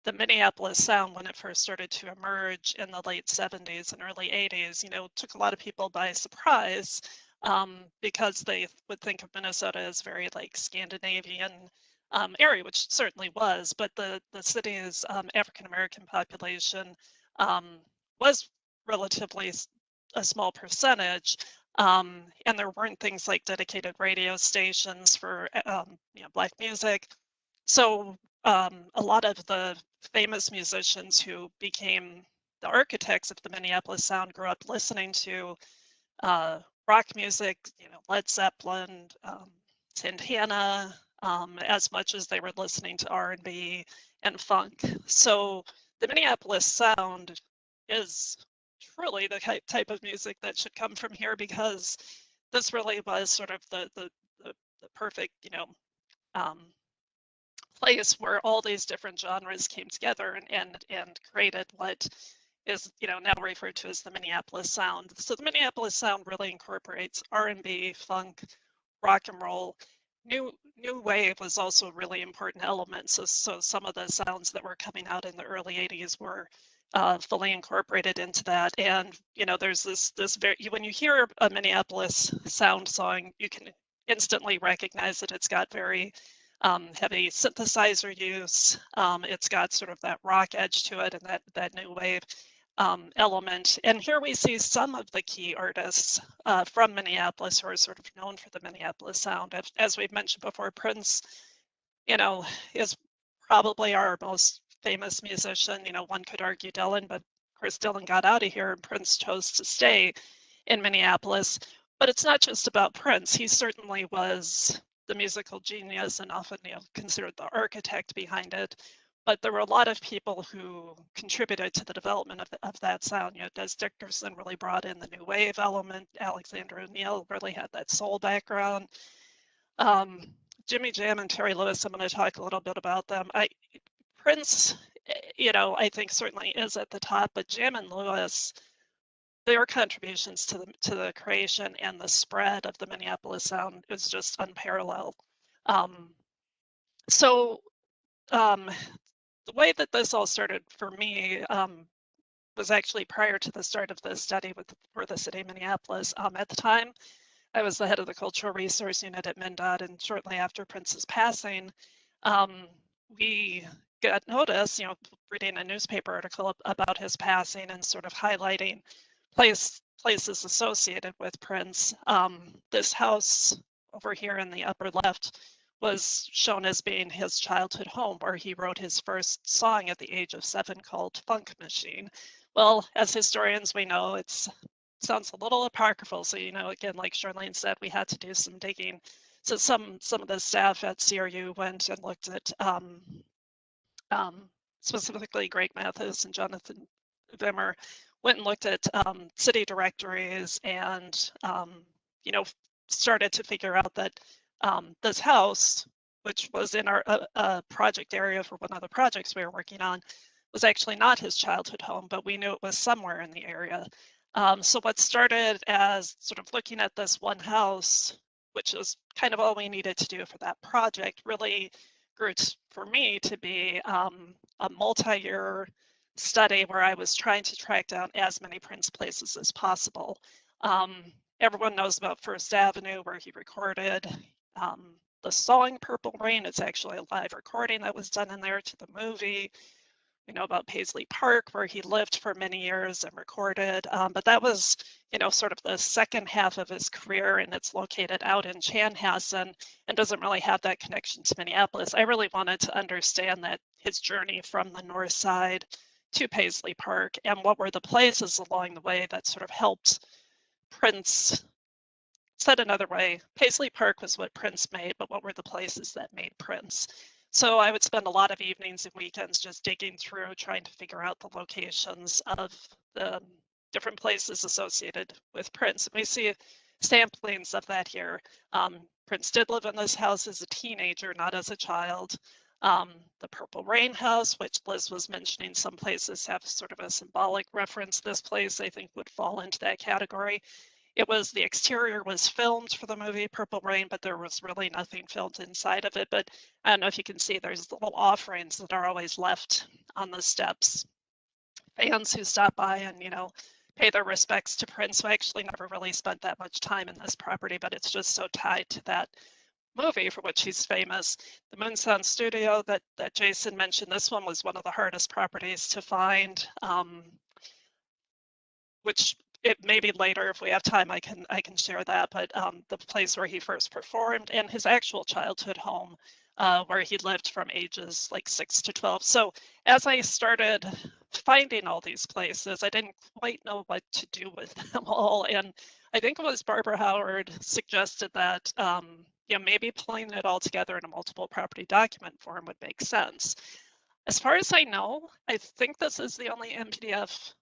Speaker 4: the Minneapolis Sound, when it first started to emerge in the late 70s and early 80s, you know, took a lot of people by surprise, because they would think of Minnesota as very like Scandinavian area, which certainly was, but the city's African-American population was relatively a small percentage, and there weren't things like dedicated radio stations for you know, Black music. So a lot of the famous musicians who became the architects of the Minneapolis Sound grew up listening to rock music, you know, Led Zeppelin, Santana, as much as they were listening to R&B and funk. So the Minneapolis Sound is truly the type of music that should come from here, because this really was sort of the perfect, you know, place where all these different genres came together and created what is, you know, now referred to as the Minneapolis Sound. So the Minneapolis Sound really incorporates R&B, funk, rock and roll. New wave was also a really important element. So some of the sounds that were coming out in the early 80s were fully incorporated into that. And, you know, there's this very, when you hear a Minneapolis Sound song, you can instantly recognize that it's got very heavy synthesizer use. It's got sort of that rock edge to it and that new wave element. And here we see some of the key artists from Minneapolis who are sort of known for the Minneapolis Sound. As we've mentioned before, Prince, you know, is probably our most famous musician. You know, one could argue Dylan, but of course Dylan got out of here and Prince chose to stay in Minneapolis. But it's not just about Prince. He certainly was the musical genius and often, you know, considered the architect behind it. But there were a lot of people who contributed to the development of that sound. You know, Des Dickerson really brought in the new wave element. Alexander O'Neill really had that soul background. Jimmy Jam and Terry Lewis, I'm going to talk a little bit about them. Prince, you know, I think certainly is at the top, but Jam and Lewis, their contributions to the creation and the spread of the Minneapolis Sound is just unparalleled. The way that this all started for me was actually prior to the start of the study for the city of Minneapolis. At the time, I was the head of the cultural resource unit at MnDOT, and shortly after Prince's passing, we got notice, you know, reading a newspaper article about his passing and sort of highlighting places associated with Prince. This house over here in the upper left was shown as being his childhood home, where he wrote his first song at the age of 7 called Funk Machine. Well, as historians, we know it sounds a little apocryphal. So, you know, again, like Charlene said, we had to do some digging. So some of the staff at CRU went and looked at specifically Greg Mathis and Jonathan Vimmer went and looked at city directories and, you know, started to figure out that this house, which was in our project area for one of the projects we were working on, was actually not his childhood home, but we knew it was somewhere in the area. So what started as sort of looking at this one house, which is kind of all we needed to do for that project, really grew for me to be a multi-year study where I was trying to track down as many Prince places as possible. Everyone knows about First Avenue, where he recorded the song Purple Rain. It's actually a live recording that was done in there to the movie. We know about Paisley Park, where he lived for many years and recorded, but that was, you know, sort of the second half of his career, and it's located out in Chanhassen and doesn't really have that connection to Minneapolis. I really wanted to understand that his journey from the north side to Paisley Park and what were the places along the way that sort of helped Prince. Said another way, Paisley Park was what Prince made, but what were the places that made Prince? So I would spend a lot of evenings and weekends just digging through, trying to figure out the locations of the different places associated with Prince. And we see samplings of that here. Prince did live in this house as a teenager, not as a child. The Purple Rain house, which Liz was mentioning, some places have sort of a symbolic reference. This place, I think, would fall into that category. It was, the exterior was filmed for the movie Purple Rain, but there was really nothing filmed inside of it. But I don't know if you can see, there's little offerings that are always left on the steps. Fans who stop by and, you know, pay their respects to Prince, who actually never really spent that much time in this property, but it's just so tied to that movie for which he's famous. The Moon Sound Studio that Jason mentioned, this one was one of the hardest properties to find, which it maybe later, if we have time, I can share that. But the place where he first performed and his actual childhood home, where he lived from ages like 6 to 12. So as I started finding all these places, I didn't quite know what to do with them all. And I think it was Barbara Howard suggested that you know, maybe pulling it all together in a multiple property document form would make sense. As far as I know, I think this is the only MPDF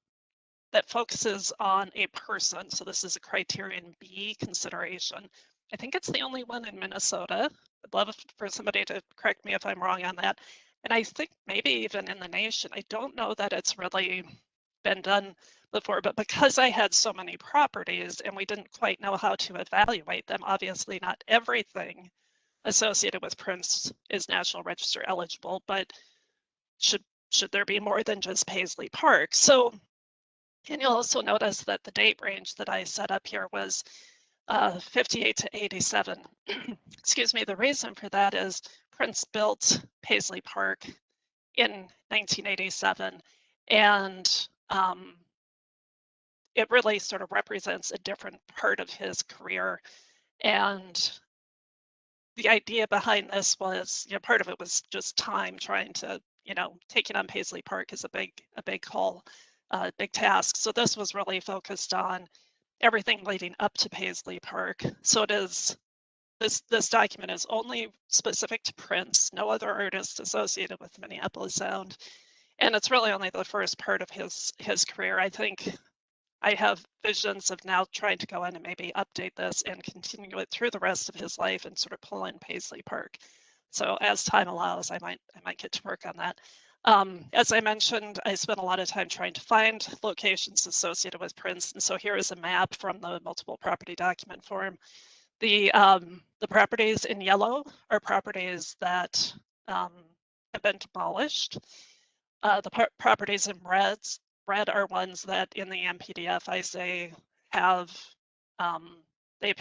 Speaker 4: that focuses on a person. So this is a criterion B consideration. I think it's the only one in Minnesota. I'd love for somebody to correct me if I'm wrong on that. And I think maybe even in the nation. I don't know that it's really been done before, but because I had so many properties and we didn't quite know how to evaluate them, obviously not everything associated with Prince is National Register eligible, but should there be more than just Paisley Park? So, and you'll also notice that the date range that I set up here was 58 to 87. Excuse me, the reason for that is Prince built Paisley Park in 1987, and it really sort of represents a different part of his career. And the idea behind this was, you know, part of it was just time, trying to, you know, taking on Paisley Park is a big call, big task. So this was really focused on everything leading up to Paisley Park. So it is, this document is only specific to Prince, no other artists associated with Minneapolis Sound. And it's really only the first part of his career. I think I have visions of now trying to go in and maybe update this and continue it through the rest of his life and sort of pull in Paisley Park. So as time allows, I might get to work on that. As I mentioned, I spent a lot of time trying to find locations associated with Prince. And so here is a map from the multiple property document form. The properties in yellow are properties that have been demolished. The properties in red are ones that in the MPDF I say have, they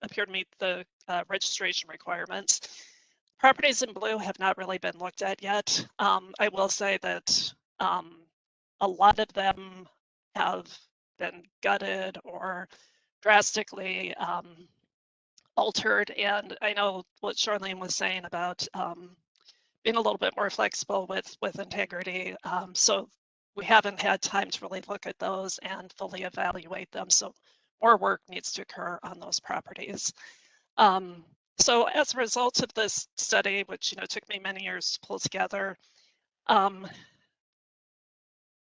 Speaker 4: appear to meet the registration requirements. Properties in blue have not really been looked at yet. I will say that a lot of them have been gutted or drastically altered. And I know what Charlene was saying about being a little bit more flexible with integrity. So we haven't had time to really look at those and fully evaluate them. So more work needs to occur on those properties. So as a result of this study, which, you know, took me many years to pull together,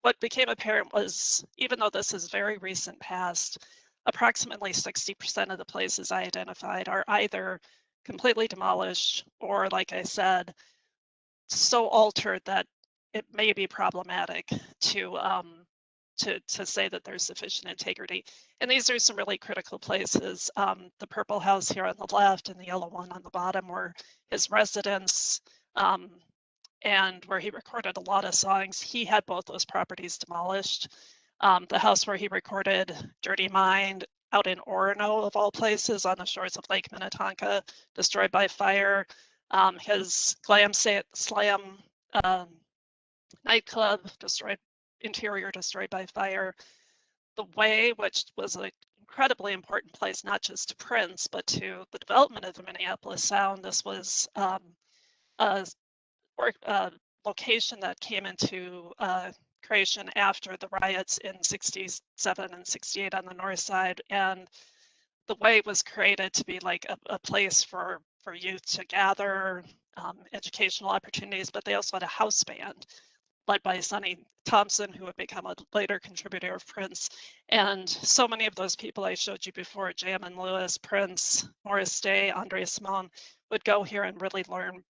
Speaker 4: what became apparent was, even though this is very recent past, approximately 60% of the places I identified are either completely demolished or, like I said, so altered that it may be problematic to say that there's sufficient integrity. And these are some really critical places. The purple house here on the left and the yellow one on the bottom were his residence, and where he recorded a lot of songs. He had both those properties demolished. The house where he recorded Dirty Mind out in Orono, of all places, on the shores of Lake Minnetonka, destroyed by fire. His Glam Slam nightclub, interior destroyed by fire. The Way, which was an incredibly important place, not just to Prince, but to the development of the Minneapolis Sound. This was a location that came into creation after the riots in 67 and 68 on the north side. And the Way was created to be like a place for youth to gather, educational opportunities, but they also had a house band led by Sonny Thompson, who would become a later contributor of Prince. And so many of those people I showed you before, Jamin Lewis, Prince, Morris Day, Andre Simone, would go here and really learn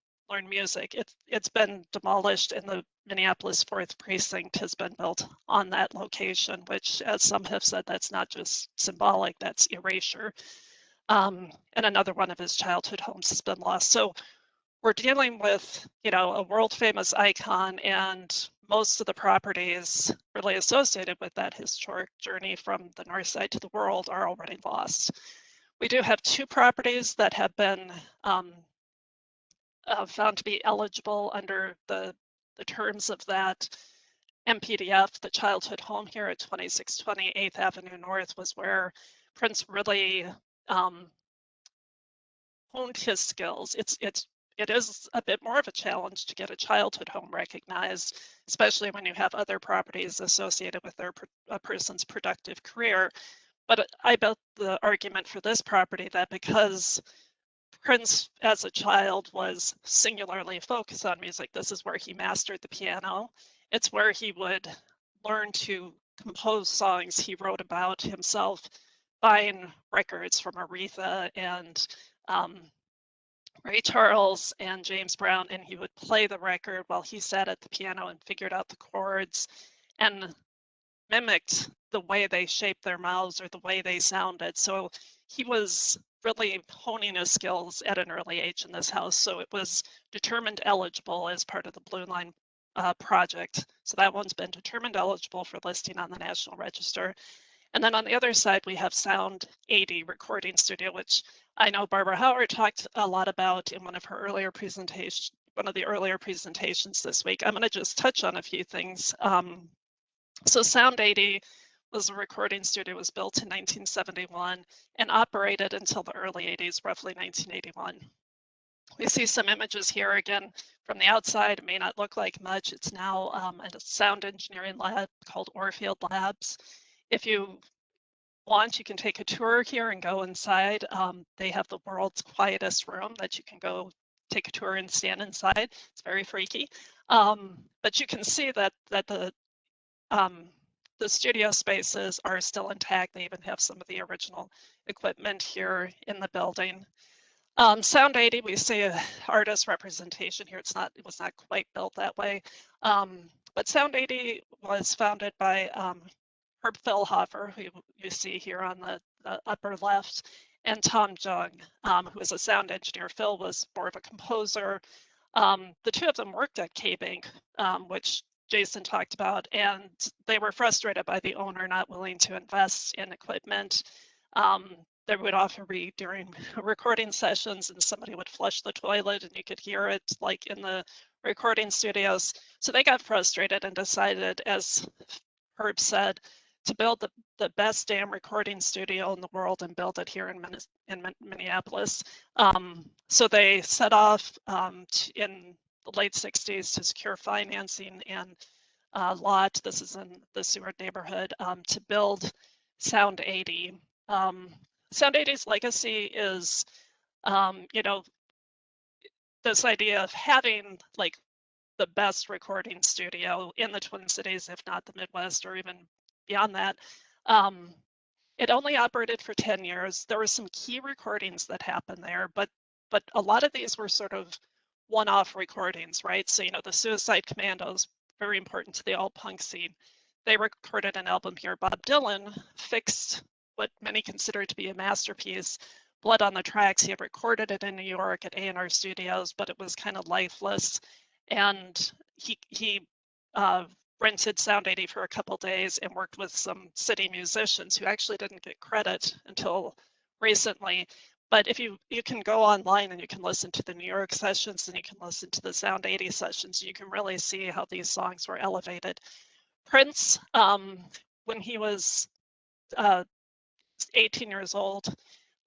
Speaker 4: music. It's been demolished, and the Minneapolis 4th Precinct has been built on that location, which, as some have said, that's not just symbolic, that's erasure. And another one of his childhood homes has been lost. So we're dealing with, a world famous icon, and most of the properties really associated with that historic journey from the north side to the world are already lost. We do have 2 properties that have been found to be eligible under the terms of that MPDF. The childhood home here at 2620 8th Avenue North was where Prince really honed his skills. It is a bit more of a challenge to get a childhood home recognized, especially when you have other properties associated with a person's productive career. But I built the argument for this property that because Prince, as a child, was singularly focused on music, this is where he mastered the piano. It's where he would learn to compose songs he wrote about himself, buying records from Aretha and Ray Charles and James Brown, and he would play the record while he sat at the piano and figured out the chords and mimicked the way they shaped their mouths or the way they sounded. So he was really honing his skills at an early age in this house. So it was determined eligible as part of the Blue Line project. So that one's been determined eligible for listing on the National Register. And then on the other side, we have Sound 80 Recording Studio, which I know Barbara Howard talked a lot about in one of the earlier presentations this week. I'm going to just touch on a few things. So Sound 80 was a recording studio. It was built in 1971 and operated until the early 80s, roughly 1981. We see some images here again from the outside. It may not look like much. It's now at a sound engineering lab called Orfield Labs. If you want, you can take a tour here and go inside. They have the world's quietest room that you can go take a tour and stand inside. It's very freaky. But you can see that the studio spaces are still intact. They even have some of the original equipment here in the building. Sound 80, we see an artist representation here. It was not quite built that way. But Sound 80 was founded by Herb Fellhofer, who you see here on the upper left, and Tom Jung, who is a sound engineer. Phil was more of a composer. The two of them worked at K-Bank, which Jason talked about, and they were frustrated by the owner not willing to invest in equipment. There would often be during recording sessions and somebody would flush the toilet and you could hear it like in the recording studios. So they got frustrated and decided, as Herb said, to build the best damn recording studio in the world and build it here in Minneapolis. So they set off in the late 60s to secure financing and lot, this is in the Seward neighborhood, to build Sound 80. Sound 80's legacy is, this idea of having like the best recording studio in the Twin Cities, if not the Midwest or even beyond that. It only operated for 10 years. There were some key recordings that happened there, but a lot of these were sort of one-off recordings, right? So, you know, the Suicide Commandos, very important to the alt punk scene. They recorded an album here. Bob Dylan fixed what many consider to be a masterpiece, Blood on the Tracks. He had recorded it in New York at A&R Studios, but it was kind of lifeless. And he rented Sound 80 for a couple days and worked with some city musicians who actually didn't get credit until recently. But if you can go online and you can listen to the New York sessions and you can listen to the Sound 80 sessions, you can really see how these songs were elevated. Prince, when he was 18 years old,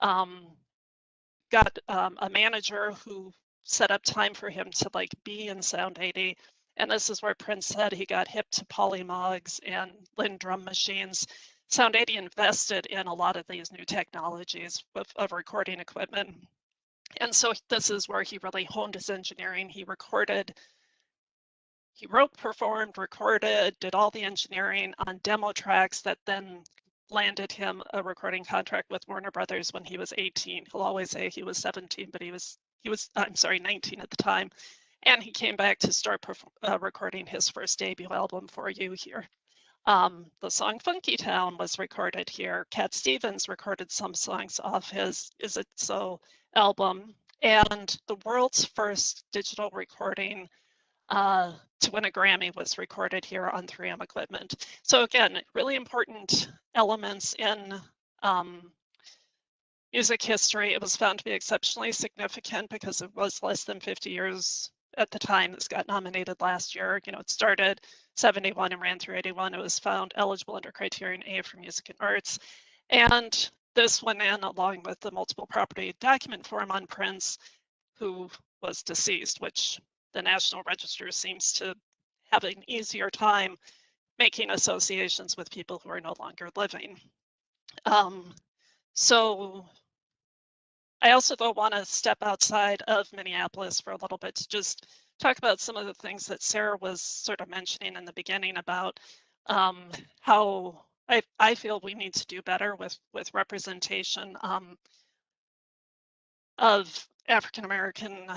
Speaker 4: got a manager who set up time for him to like be in Sound 80. And this is where Prince said he got hip to polymogs and Linn drum machines. Sound 80 invested in a lot of these new technologies of recording equipment. And so this is where he really honed his engineering. He wrote, performed, recorded, did all the engineering on demo tracks that then landed him a recording contract with Warner Brothers when he was 18. He'll always say he was 17, but he was 19 at the time. And he came back to start recording his first debut album For You here. The song Funky Town was recorded here. Cat Stevens recorded some songs off his Is It So album. And the world's first digital recording to win a Grammy was recorded here on 3M equipment. So again, really important elements in music history. It was found to be exceptionally significant because it was less than 50 years at the time. This got nominated last year. You know, it started 71 and ran through 81. It was found eligible under Criterion A for Music and Arts. And this went in along with the multiple property document form on Prince, who was deceased, which the National Register seems to have an easier time making associations with people who are no longer living. So I also though want to step outside of Minneapolis for a little bit to just talk about some of the things that Sarah was sort of mentioning in the beginning about how I feel we need to do better with representation of African American.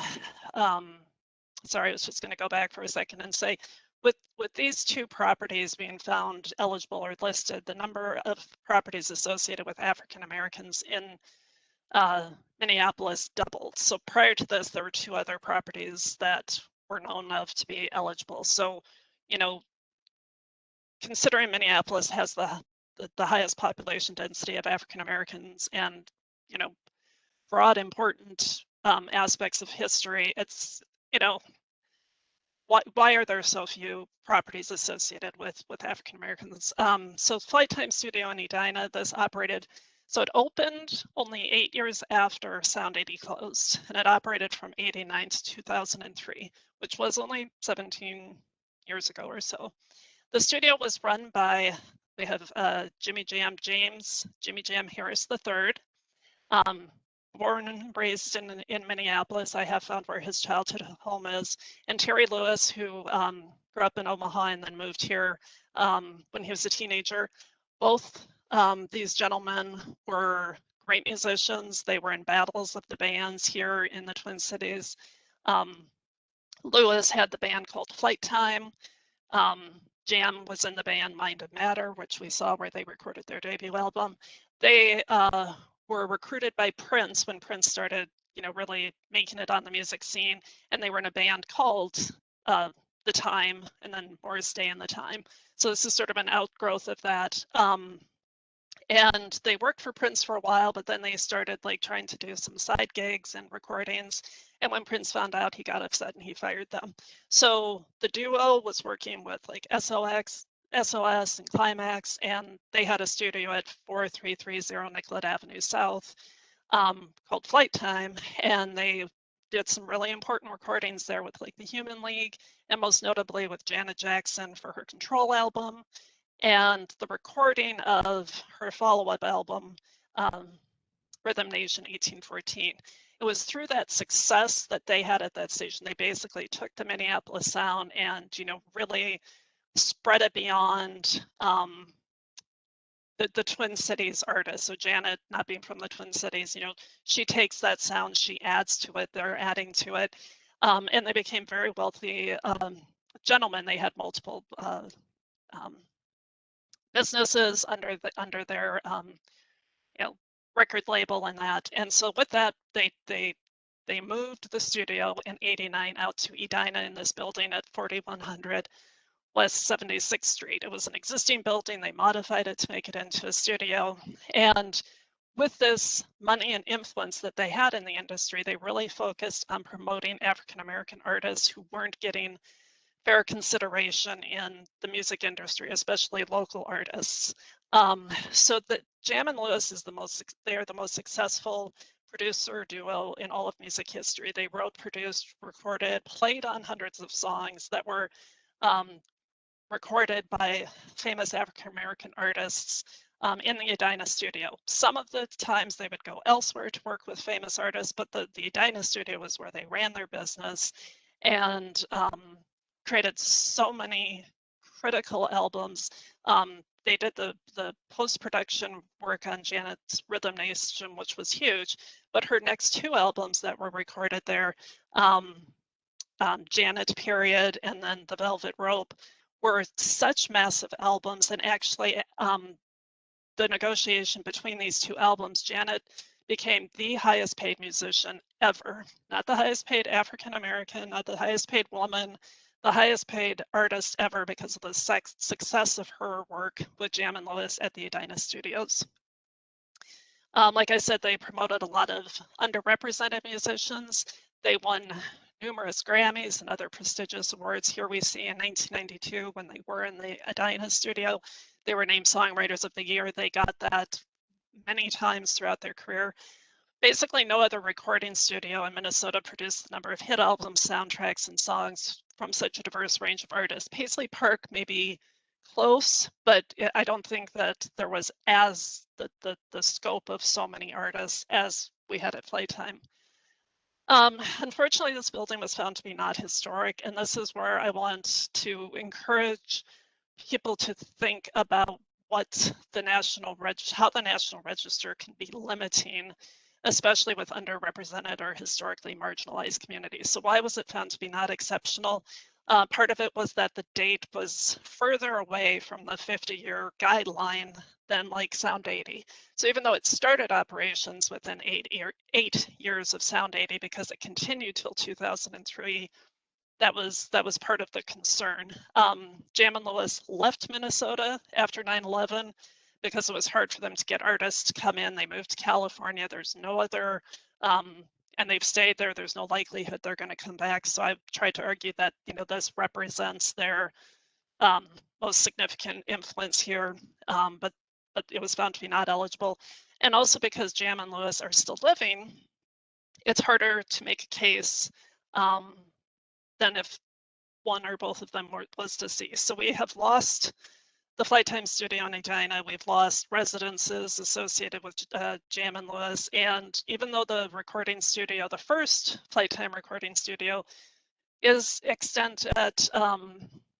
Speaker 4: Sorry, I was just going to go back for a second and say, with these two properties being found eligible or listed, the number of properties associated with African Americans in Minneapolis doubled. So prior to this, there were two other properties that were known of to be eligible. So, you know, considering Minneapolis has the highest population density of African Americans and, you know, broad important aspects of history, it's, you know, why are there so few properties associated with African Americans? So Flight Time Studio in Edina, this operated, so it opened only 8 years after Sound 80 closed, and it operated from 89 to 2003, which was only 17 years ago or so. The studio was run by, we have Jimmy Jam Harris III. Born and raised in Minneapolis. I have found where his childhood home is. And Terry Lewis, who grew up in Omaha and then moved here when he was a teenager. Both these gentlemen were great musicians. They were in battles of the bands here in the Twin Cities. Lewis had the band called Flight Time. Jam was in the band Mind and Matter, which we saw where they recorded their debut album. They were recruited by Prince when Prince started, you know, really making it on the music scene, and they were in a band called The Time, and then Morris Day and The Time. So this is sort of an outgrowth of that. And they worked for Prince for a while, but then they started like trying to do some side gigs and recordings. And when Prince found out, he got upset and he fired them. So the duo was working with like SOS and Climax, and they had a studio at 4330 Nicollet Avenue South called Flight Time, and they did some really important recordings there with like the Human League, and most notably with Janet Jackson for her Control album, and the recording of her follow-up album, Rhythm Nation 1814. it was through that success that they had at that station. They basically took the Minneapolis Sound and, you know, really spread it beyond the Twin Cities artists. So Janet, not being from the Twin Cities, you know, she takes that sound, she adds to it, they're adding to it. And they became very wealthy gentlemen. They had multiple businesses under their you know, record label and that. And so with that, they moved the studio in '89 out to Edina in this building at 4100 West 76th Street. It was an existing building. They modified it to make it into a studio. And with this money and influence that they had in the industry, they really focused on promoting African-American artists who weren't getting fair consideration in the music industry, especially local artists. So that Jam and Lewis is they are the most successful producer duo in all of music history. They wrote, produced, recorded, played on hundreds of songs that were recorded by famous African-American artists in the Edina studio. Some of the times they would go elsewhere to work with famous artists, but the Edina studio was where they ran their business and created so many critical albums. They did the post-production work on Janet's Rhythm Nation, which was huge, but her next two albums that were recorded there, Janet Period and then The Velvet Rope, were such massive albums. And actually the negotiation between these two albums, Janet became the highest paid musician ever, not the highest paid African-American, not the highest paid woman, the highest paid artist ever because of the success of her work with Jam and Lewis at the Edina Studios. Like I said, they promoted a lot of underrepresented musicians. They won numerous Grammys and other prestigious awards. Here we see in 1992, when they were in the Edina studio, they were named Songwriters of the Year. They got that many times throughout their career. Basically, no other recording studio in Minnesota produced the number of hit albums, soundtracks, and songs from such a diverse range of artists. Paisley Park may be close, but I don't think that there was as the scope of so many artists as we had at Playtime. Unfortunately, this building was found to be not historic, and this is where I want to encourage people to think about what how the National Register can be limiting, especially with underrepresented or historically marginalized communities. So why was it found to be not exceptional? Part of it was that the date was further away from the 50-year guideline than like Sound 80. So even though it started operations within 8 years of Sound 80, because it continued till 2003, that was part of the concern. Jam and Lewis left Minnesota after 9/11 because it was hard for them to get artists to come in. They moved to California. There's no other, and they've stayed there. There's no likelihood they're going to come back. So I've tried to argue that, you know, this represents their most significant influence here, but it was found to be not eligible. And also because Jam and Lewis are still living, it's harder to make a case than if one or both of them was deceased. So we have lost the Playtime studio in Edina. We've lost residences associated with Jam and Lewis. And even though the recording studio, the first Playtime recording studio, is extant at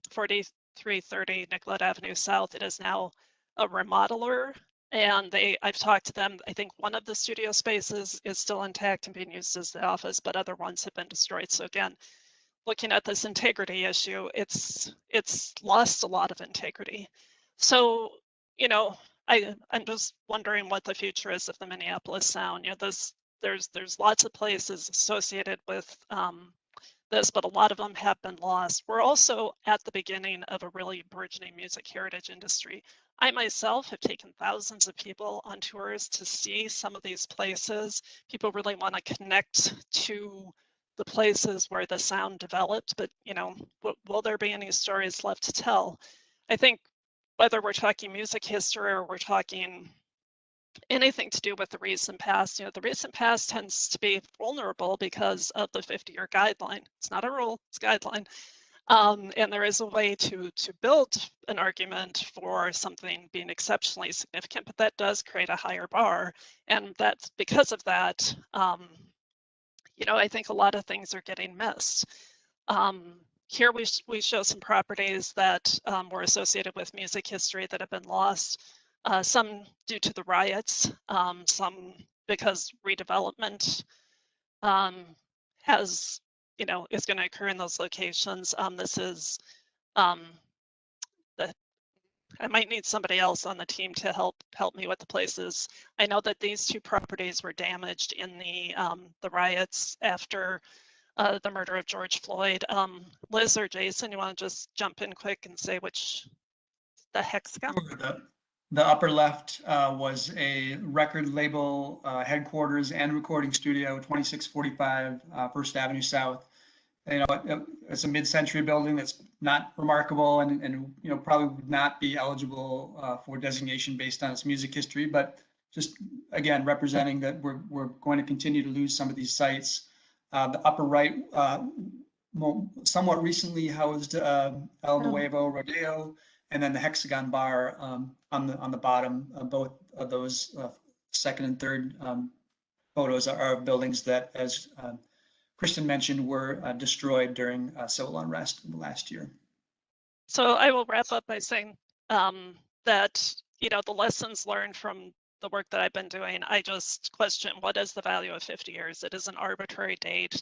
Speaker 4: 4330 Nicollet Avenue South, it is now a remodeler. And I've talked to them. I think one of the studio spaces is still intact and being used as the office, but other ones have been destroyed. So again, looking at this integrity issue, it's lost a lot of integrity. So, you know, I'm just wondering what the future is of the Minneapolis Sound. You know, there's lots of places associated with this, but a lot of them have been lost. We're also at the beginning of a really burgeoning music heritage industry. I myself have taken thousands of people on tours to see some of these places. People really want to connect to the places where the sound developed, but, you know, will there be any stories left to tell? I think whether we're talking music history or we're talking anything to do with the recent past, you know, the recent past tends to be vulnerable because of the 50-year guideline. It's not a rule, it's a guideline. And there is a way to build an argument for something being exceptionally significant, but that does create a higher bar. And that's because of that, I think a lot of things are getting missed. Here we show some properties that were associated with music history that have been lost, some due to the riots, some because redevelopment is going to occur in those locations. This is I might need somebody else on the team to help me with the places. I know that these two properties were damaged in the riots after the murder of George Floyd. Liz or Jason, you want to just jump in quick and say which the hexagon?
Speaker 3: The upper left was a record label headquarters and recording studio, 2645 First Avenue South. It's a mid-century building that's not remarkable and probably would not be eligible for designation based on its music history, but just again representing that we're going to continue to lose some of these sites. The upper right, somewhat recently housed El Nuevo Rodeo, and then the Hexagon Bar on the bottom. Both of those second and third photos are buildings that, as Kristen mentioned, were destroyed during civil unrest last year.
Speaker 4: So I will wrap up by saying that the lessons learned from the work that I've been doing, I just question what is the value of 50 years? It is an arbitrary date.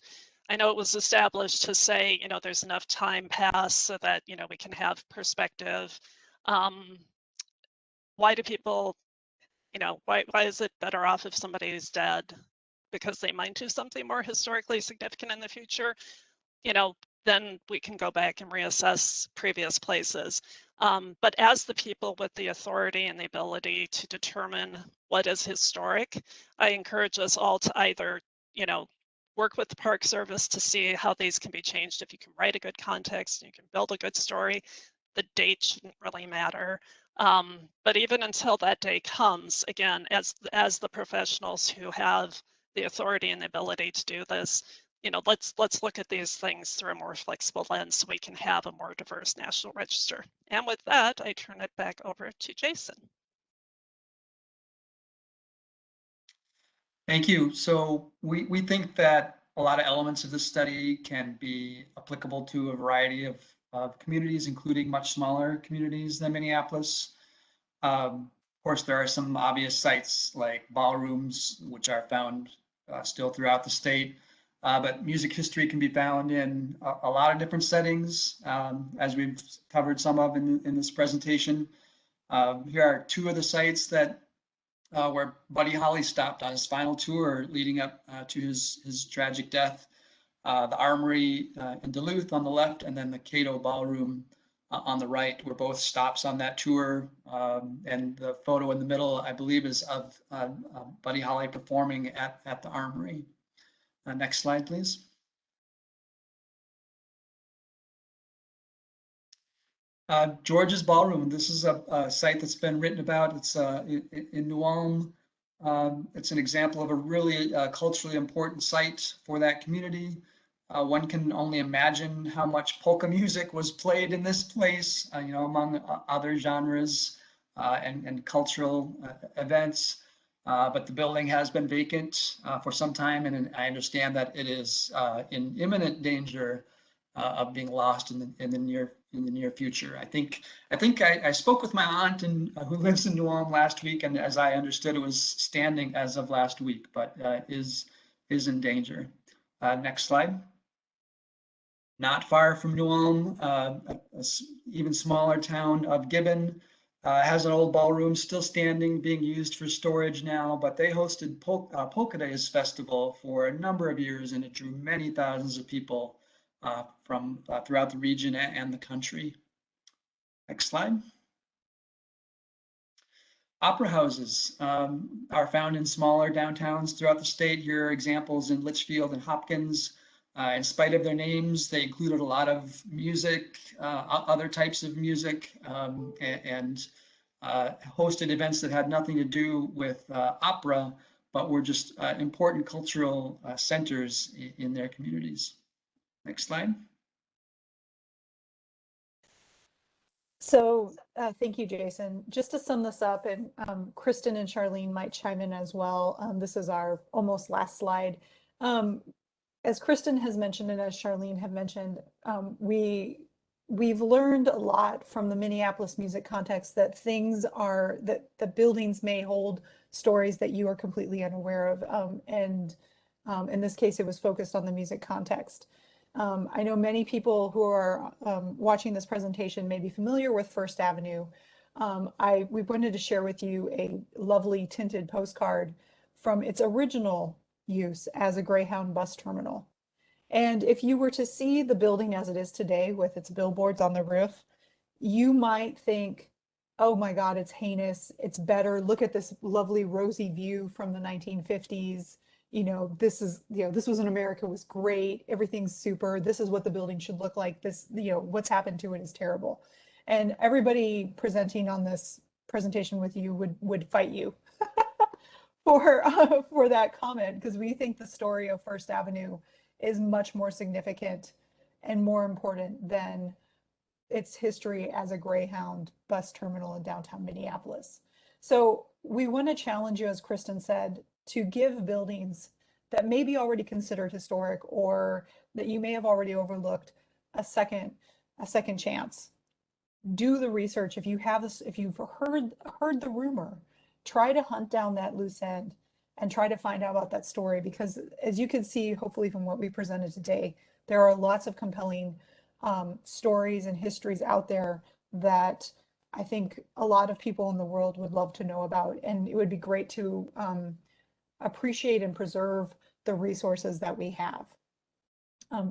Speaker 4: I know it was established to say, there's enough time passed so that, we can have perspective. Why do people, why is it better off if somebody is dead because they might do something more historically significant in the future? Then we can go back and reassess previous places. But as the people with the authority and the ability to determine what is historic, I encourage us all to either, work with the Park Service to see how these can be changed. If you can write a good context and you can build a good story, the date shouldn't really matter. But even until that day comes, again, as the professionals who have the authority and the ability to do this, let's look at these things through a more flexible lens so we can have a more diverse national register. And with that, I turn it back over to Jason.
Speaker 3: Thank you. So we think that a lot of elements of this study can be applicable to a variety of communities, including much smaller communities than Minneapolis. Of course, there are some obvious sites like ballrooms, which are found still throughout the state. But music history can be found in a lot of different settings, as we've covered some of in this presentation. Here are two of the sites that where Buddy Holly stopped on his final tour leading up to his tragic death. The Armory in Duluth on the left, and then the Cato Ballroom on the right were both stops on that tour. And the photo in the middle, I believe, is of Buddy Holly performing at the Armory. Next slide, please. George's Ballroom. This is a site that's been written about. It's in New Ulm. It's an example of a really culturally important site for that community. One can only imagine how much polka music was played in this place, among other genres and cultural events. But the building has been vacant for some time, and I understand that it is in imminent danger of being lost in the near future. I think I spoke with my aunt who lives in New Ulm last week, and as I understood, it was standing as of last week, but is in danger. Next slide. Not far from New Ulm, a even smaller town of Gibbon. Has an old ballroom still standing, being used for storage now, but they hosted Polka Days Festival for a number of years, and it drew many thousands of people from throughout the region and the country. Next slide. Opera houses are found in smaller downtowns throughout the state. Here are examples in Litchfield and Hopkins. In spite of their names, they included a lot of music, other types of music, and hosted events that had nothing to do with opera, but were just important cultural centers in their communities. Next slide.
Speaker 2: So thank you, Jason. Just to sum this up, and Kristen and Charlene might chime in as well. This is our almost last slide. as Kristen has mentioned and as Charlene have mentioned, we've learned a lot from the Minneapolis music context that that buildings may hold stories that you are completely unaware of. And in this case, it was focused on the music context. I know many people who are watching this presentation may be familiar with First Avenue. We wanted to share with you a lovely tinted postcard from its original use as a Greyhound bus terminal. And if you were to see the building as it is today with its billboards on the roof, you might think, oh my God, it's heinous. It's better. Look at this lovely rosy view from the 1950s. This was in America, was great. Everything's super. This is what the building should look like. What's happened to it is terrible. And everybody presenting on this presentation with you would fight you for that comment, because we think the story of First Avenue is much more significant and more important than its history as a Greyhound bus terminal in downtown Minneapolis. So we want to challenge you, as Kristen said, to give buildings that may be already considered historic or that you may have already overlooked a second chance. Do the research. If you've heard the rumor, try to hunt down that loose end and try to find out about that story, because as you can see, hopefully from what we presented today, there are lots of compelling stories and histories out there that I think a lot of people in the world would love to know about, and it would be great to appreciate and preserve the resources that we have.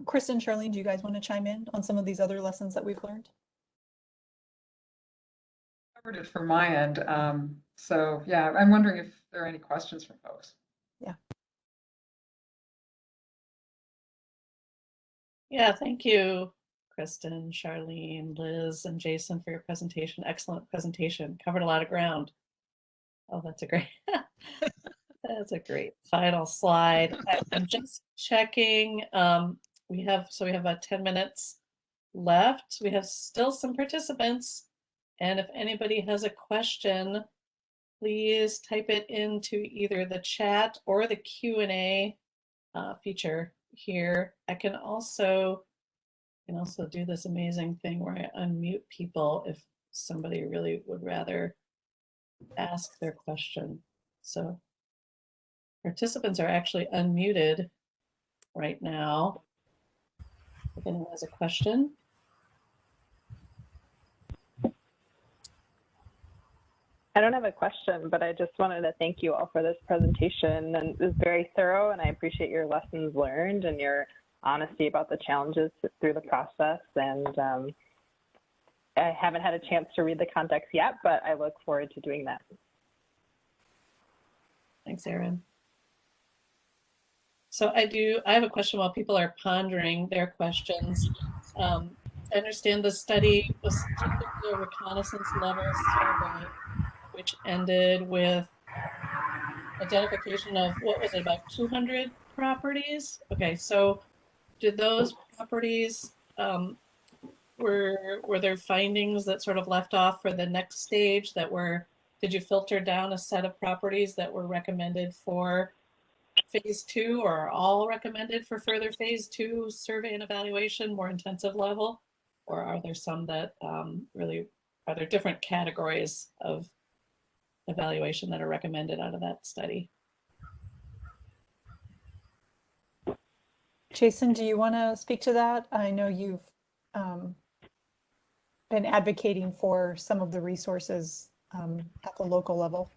Speaker 2: Kristen, Charlene, do you guys want to chime in on some of these other lessons that we've learned?
Speaker 5: Covered it from my end. So yeah, I'm wondering if there are any questions from folks.
Speaker 1: Yeah, thank you, Kristen, Charlene, Liz, and Jason for your presentation. Excellent presentation. Covered a lot of ground. Oh, that's a great final slide. I'm just checking. We have about 10 minutes left. We have still some participants. And if anybody has a question, please type it into either the chat or the Q&A feature here. I can also do this amazing thing where I unmute people if somebody really would rather ask their question. So participants are actually unmuted right now. If anyone has a question.
Speaker 6: I don't have a question, but I just wanted to thank you all for this presentation. And it was very thorough, and I appreciate your lessons learned and your honesty about the challenges through the process. And I haven't had a chance to read the context yet, but I look forward to doing that.
Speaker 1: Thanks, Erin. So I have a question while people are pondering their questions. I understand the study was a reconnaissance level survey, which ended with identification of, what was it, about 200 properties? Okay, so did those properties, were there findings that sort of left off for the next stage did you filter down a set of properties that were recommended for phase 2, or all recommended for further phase 2 survey and evaluation, more intensive level? Or are there some that are there different categories of evaluation that are recommended out of that study?
Speaker 2: Jason, do you want to speak to that? I know you've been advocating for some of the resources at the local level.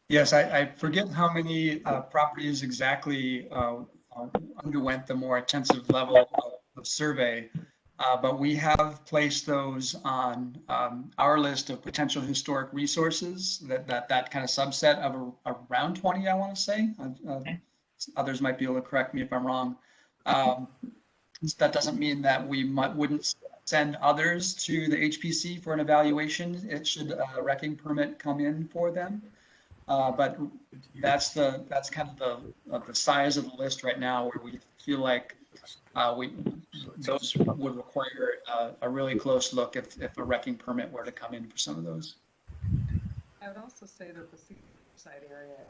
Speaker 3: Yes, I forget how many properties exactly underwent the more intensive level of survey, but we have placed those on our list of potential historic resources, that kind of subset of around 20, I want to say.
Speaker 1: Okay.
Speaker 3: Others might be able to correct me if I'm wrong. That doesn't mean that we wouldn't send others to the HPC for an evaluation. It should a wrecking permit come in for them. But that's kind of the size of the list right now, where we feel like those would require a really close look if a wrecking permit were to come in for some of those.
Speaker 5: I would also say that the Riverside area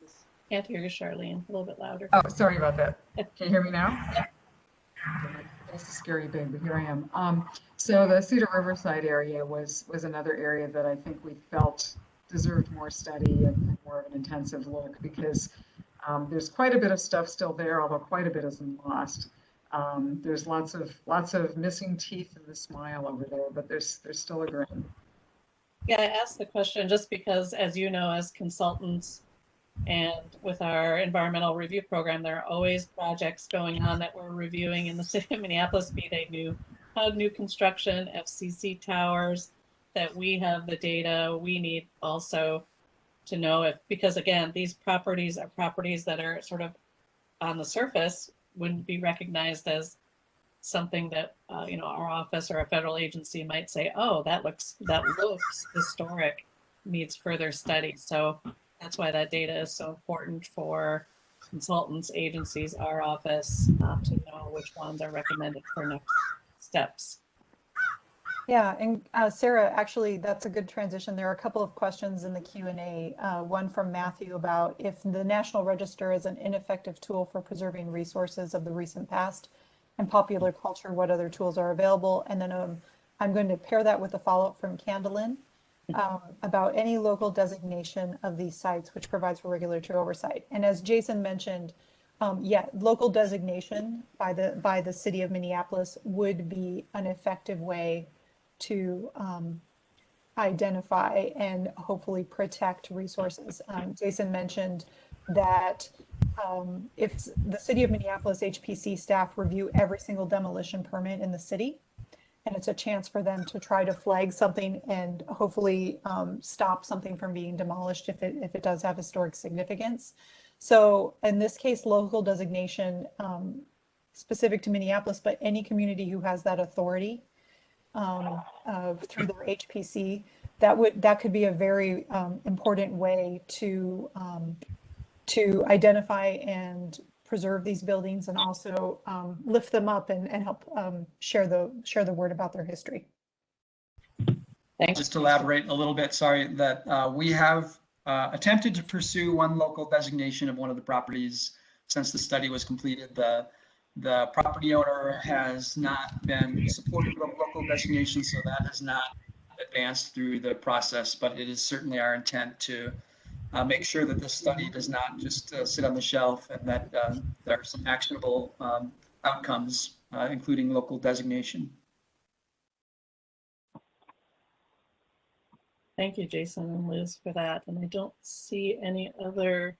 Speaker 5: is
Speaker 1: Can't hear you, Charlene. A little bit louder.
Speaker 5: Oh, sorry about that. Can you hear me now? That's a scary big, but here I am. So the Cedar Riverside area was another area that I think we felt deserved more study and more of an intensive look, because there's quite a bit of stuff still there, although quite a bit isn't lost. There's lots of missing teeth in the smile over there, but there's still a grin.
Speaker 1: Yeah, I asked the question just because, as you know, as consultants and with our environmental review program, there are always projects going on that we're reviewing in the city of Minneapolis, be they new construction, FCC towers, that we have the data we need also to know if, because again, these properties are properties that are sort of on the surface wouldn't be recognized as something that our office or a federal agency might say, oh, that looks historic, needs further study. So that's why that data is so important for consultants, agencies, our office, to know which ones are recommended for next steps.
Speaker 2: Yeah, and Sarah, actually, that's a good transition. There are a couple of questions in the Q&A. One from Matthew about if the National Register is an ineffective tool for preserving resources of the recent past and popular culture, what other tools are available? And then I'm going to pair that with a follow-up from Candlin about any local designation of these sites, which provides for regulatory oversight. And as Jason mentioned, yeah, local designation by the city of Minneapolis would be an effective way to identify and hopefully protect resources. Jason mentioned that if the city of Minneapolis HPC staff review every single demolition permit in the city, and it's a chance for them to try to flag something and hopefully stop something from being demolished if it does have historic significance. So in this case, local designation specific to Minneapolis, but any community who has that authority through their HPC, that could be a very important way to identify and preserve these buildings, and also lift them up and help share the word about their history.
Speaker 1: Thanks.
Speaker 3: Just to elaborate a little bit, sorry, that we have attempted to pursue one local designation of one of the properties since the study was completed. The property owner has not been supportive of local designation, so that has not advanced through the process, but it is certainly our intent to make sure that this study does not just sit on the shelf, and that there are some actionable outcomes, including local designation.
Speaker 1: Thank you, Jason and Liz, for that. And I don't see any other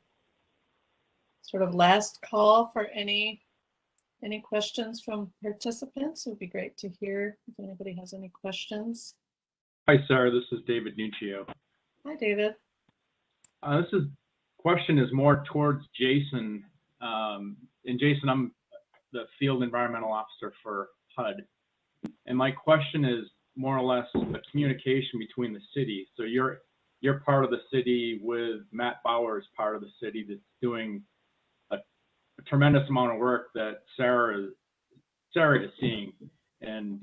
Speaker 1: sort of last call for any questions from participants. It would be great to hear if anybody has any questions.
Speaker 7: Hi, Sarah. This is David Nuccio.
Speaker 1: Hi, David.
Speaker 7: Question is more towards Jason. And Jason, I'm the field environmental officer for HUD. And my question is more or less the communication between the city. So you're part of the city with Matt Bauer's part of the city that's doing a tremendous amount of work that Sarah is seeing. And,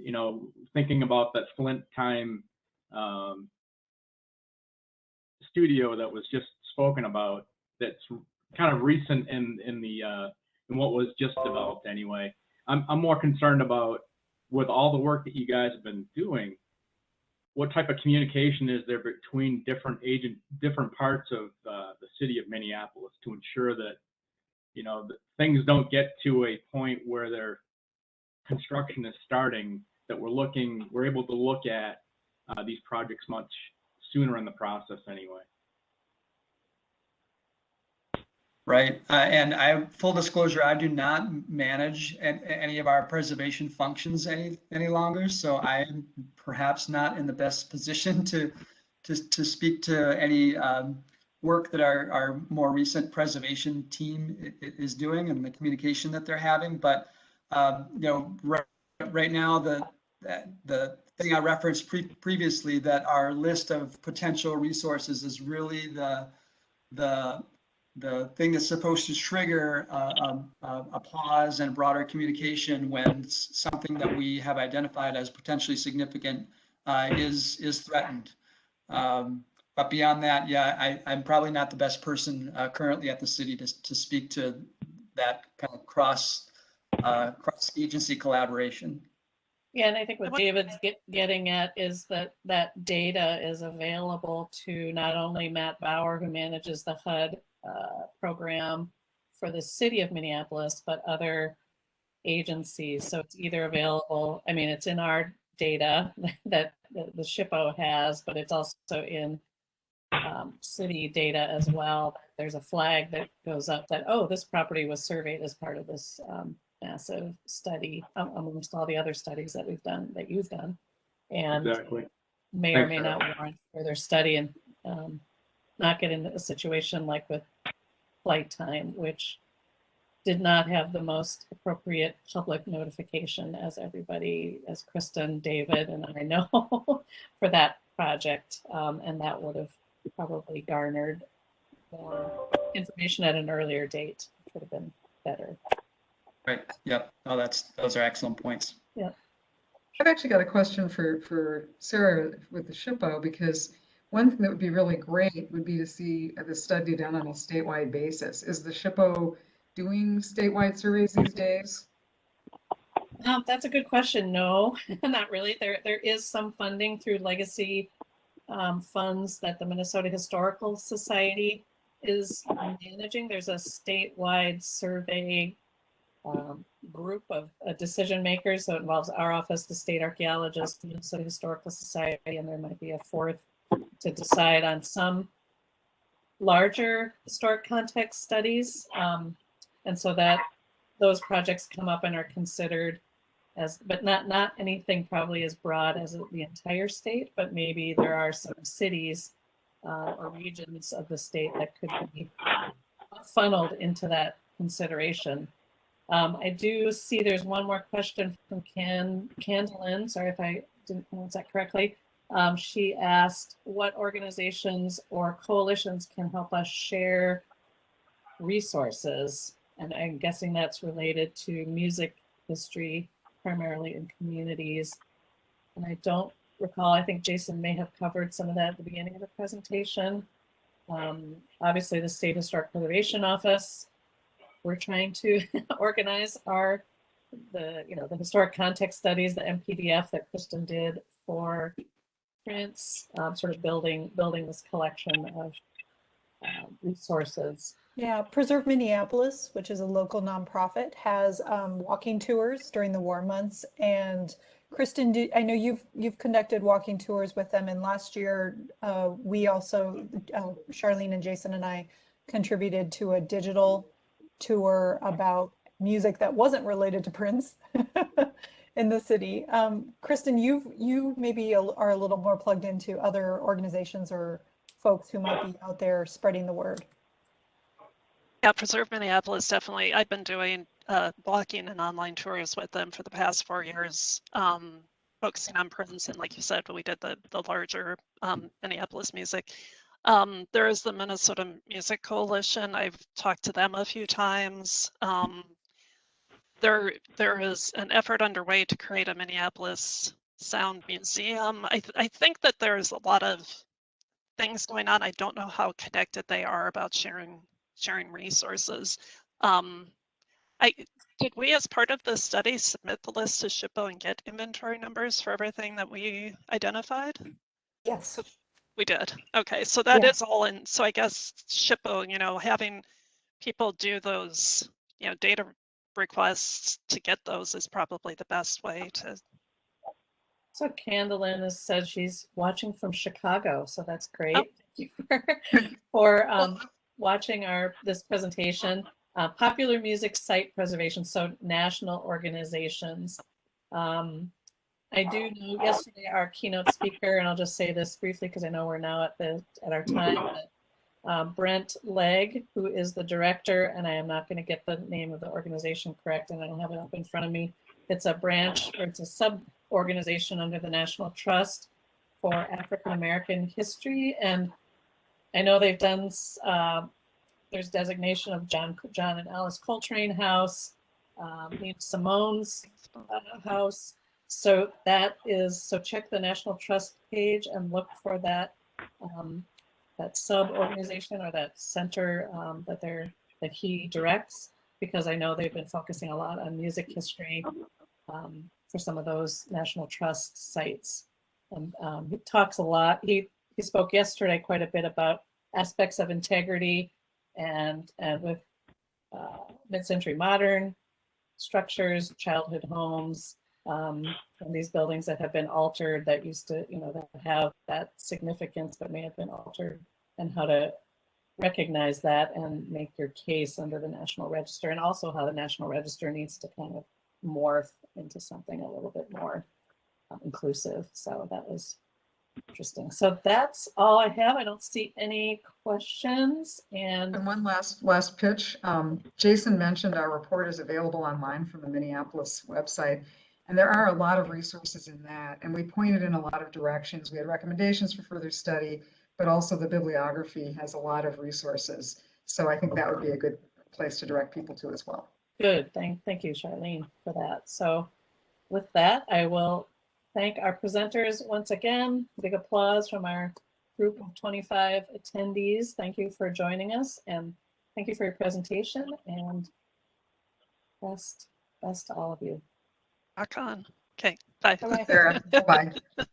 Speaker 7: thinking about that Flint time studio that was just spoken about, that's kind of recent in what was just developed anyway. I'm more concerned about, with all the work that you guys have been doing, what type of communication is there between different parts of the city of Minneapolis to ensure that, that things don't get to a point where their construction is starting, that we're able to look at these projects much sooner in the process anyway.
Speaker 3: Right, and full disclosure, I do not manage any of our preservation functions any longer, so I am perhaps not in the best position to speak to any work that our more recent preservation team is doing and the communication that they're having. But right now, the thing I referenced previously, that our list of potential resources is really the thing that's supposed to trigger a pause and broader communication when something that we have identified as potentially significant is threatened. But beyond that, yeah, I'm probably not the best person currently at the city to speak to that kind of cross agency collaboration.
Speaker 1: Yeah, and I think what David's getting at is that that data is available to not only Matt Bauer, who manages the HUD program for the city of Minneapolis, but other agencies. So it's either available, I mean, it's in our data that the SHPO has, but it's also in city data as well. There's a flag that goes up that, oh, this property was surveyed as part of this massive study amongst all the other studies that we've done, that you've done, and
Speaker 7: Exactly.
Speaker 1: may or may not warrant further study and not get into a situation like with flight time, which did not have the most appropriate public notification, as everybody, as Kristen, David, and I know for that project, and that would have probably garnered more information at an earlier date, which would have been better.
Speaker 3: Right. Yep. Oh, those are excellent points.
Speaker 1: Yep.
Speaker 5: I've actually got a question for Sarah with the SHPO, because one thing that would be really great would be to see the study done on a statewide basis. Is the SHPO doing statewide surveys these days?
Speaker 1: That's a good question. No, not really. There is some funding through legacy funds that the Minnesota Historical Society is managing. There's a statewide survey group of decision makers. So it involves our office, the state archaeologist, the Minnesota Historical Society, and there might be a fourth to decide on some larger historic context studies. And so that those projects come up and are considered as, but not anything probably as broad as the entire state, but maybe there are some cities or regions of the state that could be funneled into that consideration. I do see there's one more question from Candlin. Sorry if I didn't pronounce that correctly. She asked what organizations or coalitions can help us share resources. And I'm guessing that's related to music history, primarily in communities. And I don't recall, I think Jason may have covered some of that at the beginning of the presentation. Obviously the State Historic Preservation Office, we're trying to organize the historic context studies, the MPDF that Kristen did for Prince, sort of building this collection of resources.
Speaker 2: Yeah, Preserve Minneapolis, which is a local nonprofit, has walking tours during the warm months. And Kristen, I know you've conducted walking tours with them. And last year, we also, Charlene and Jason and I, contributed to a digital tour about music that wasn't related to Prince in the city. Kristen, you maybe are a little more plugged into other organizations or folks who might be out there spreading the word.
Speaker 4: Yeah, Preserve Minneapolis, definitely. I've been doing walking and online tours with them for the past 4 years, focusing on Prince. And like you said, we did the larger Minneapolis music. There is the Minnesota Music Coalition. I've talked to them a few times. There is an effort underway to create a Minneapolis Sound Museum. I think that there's a lot of things going on. I don't know how connected they are about sharing resources. Did we, as part of the study, submit the list to SHPO and get inventory numbers for everything that we identified?
Speaker 2: Yes.
Speaker 4: We did. Okay, so that
Speaker 2: Yeah.
Speaker 4: is all in. So I guess SHPO, having people do those, data requests to get those is probably the best way to.
Speaker 1: So Candlin has said she's watching from Chicago, so that's great.
Speaker 4: Oh.
Speaker 1: Thank you for watching this presentation. Popular music site preservation, so national organizations. I do know yesterday our keynote speaker, and I'll just say this briefly because I know we're now at our time. But, Brent Legg, who is the director, and I am not going to get the name of the organization correct, and I don't have it up in front of me. It's a branch, or it's a sub-organization under the National Trust for African American History, and I know they've done. There's designation of John and Alice Coltrane House, Nina Simone's house. So check the National Trust page and look for that sub-organization or that center that he directs, because I know they've been focusing a lot on music history for some of those National Trust sites. And he talks a lot. He spoke yesterday quite a bit about aspects of integrity and with mid-century modern structures, childhood homes, and these buildings that have been altered that used to, that have that significance but may have been altered, and how to recognize that and make your case under the National Register, and also how the National Register needs to kind of morph into something a little bit more inclusive. So that was interesting. So that's all I have. I don't see any questions. And
Speaker 5: one last pitch. Jason mentioned our report is available online from the Minneapolis website. And there are a lot of resources in that. And we pointed in a lot of directions. We had recommendations for further study, but also the bibliography has a lot of resources. So I think that would be a good place to direct people to as well.
Speaker 1: good. Thank you, Charlene, for that. So with that, I will thank our presenters once again. Big applause from our group of 25 attendees. Thank you for joining us, and thank you for your presentation, and best to all of you.
Speaker 4: Rock on. Okay, bye.
Speaker 1: Bye-bye.
Speaker 5: Sarah, bye.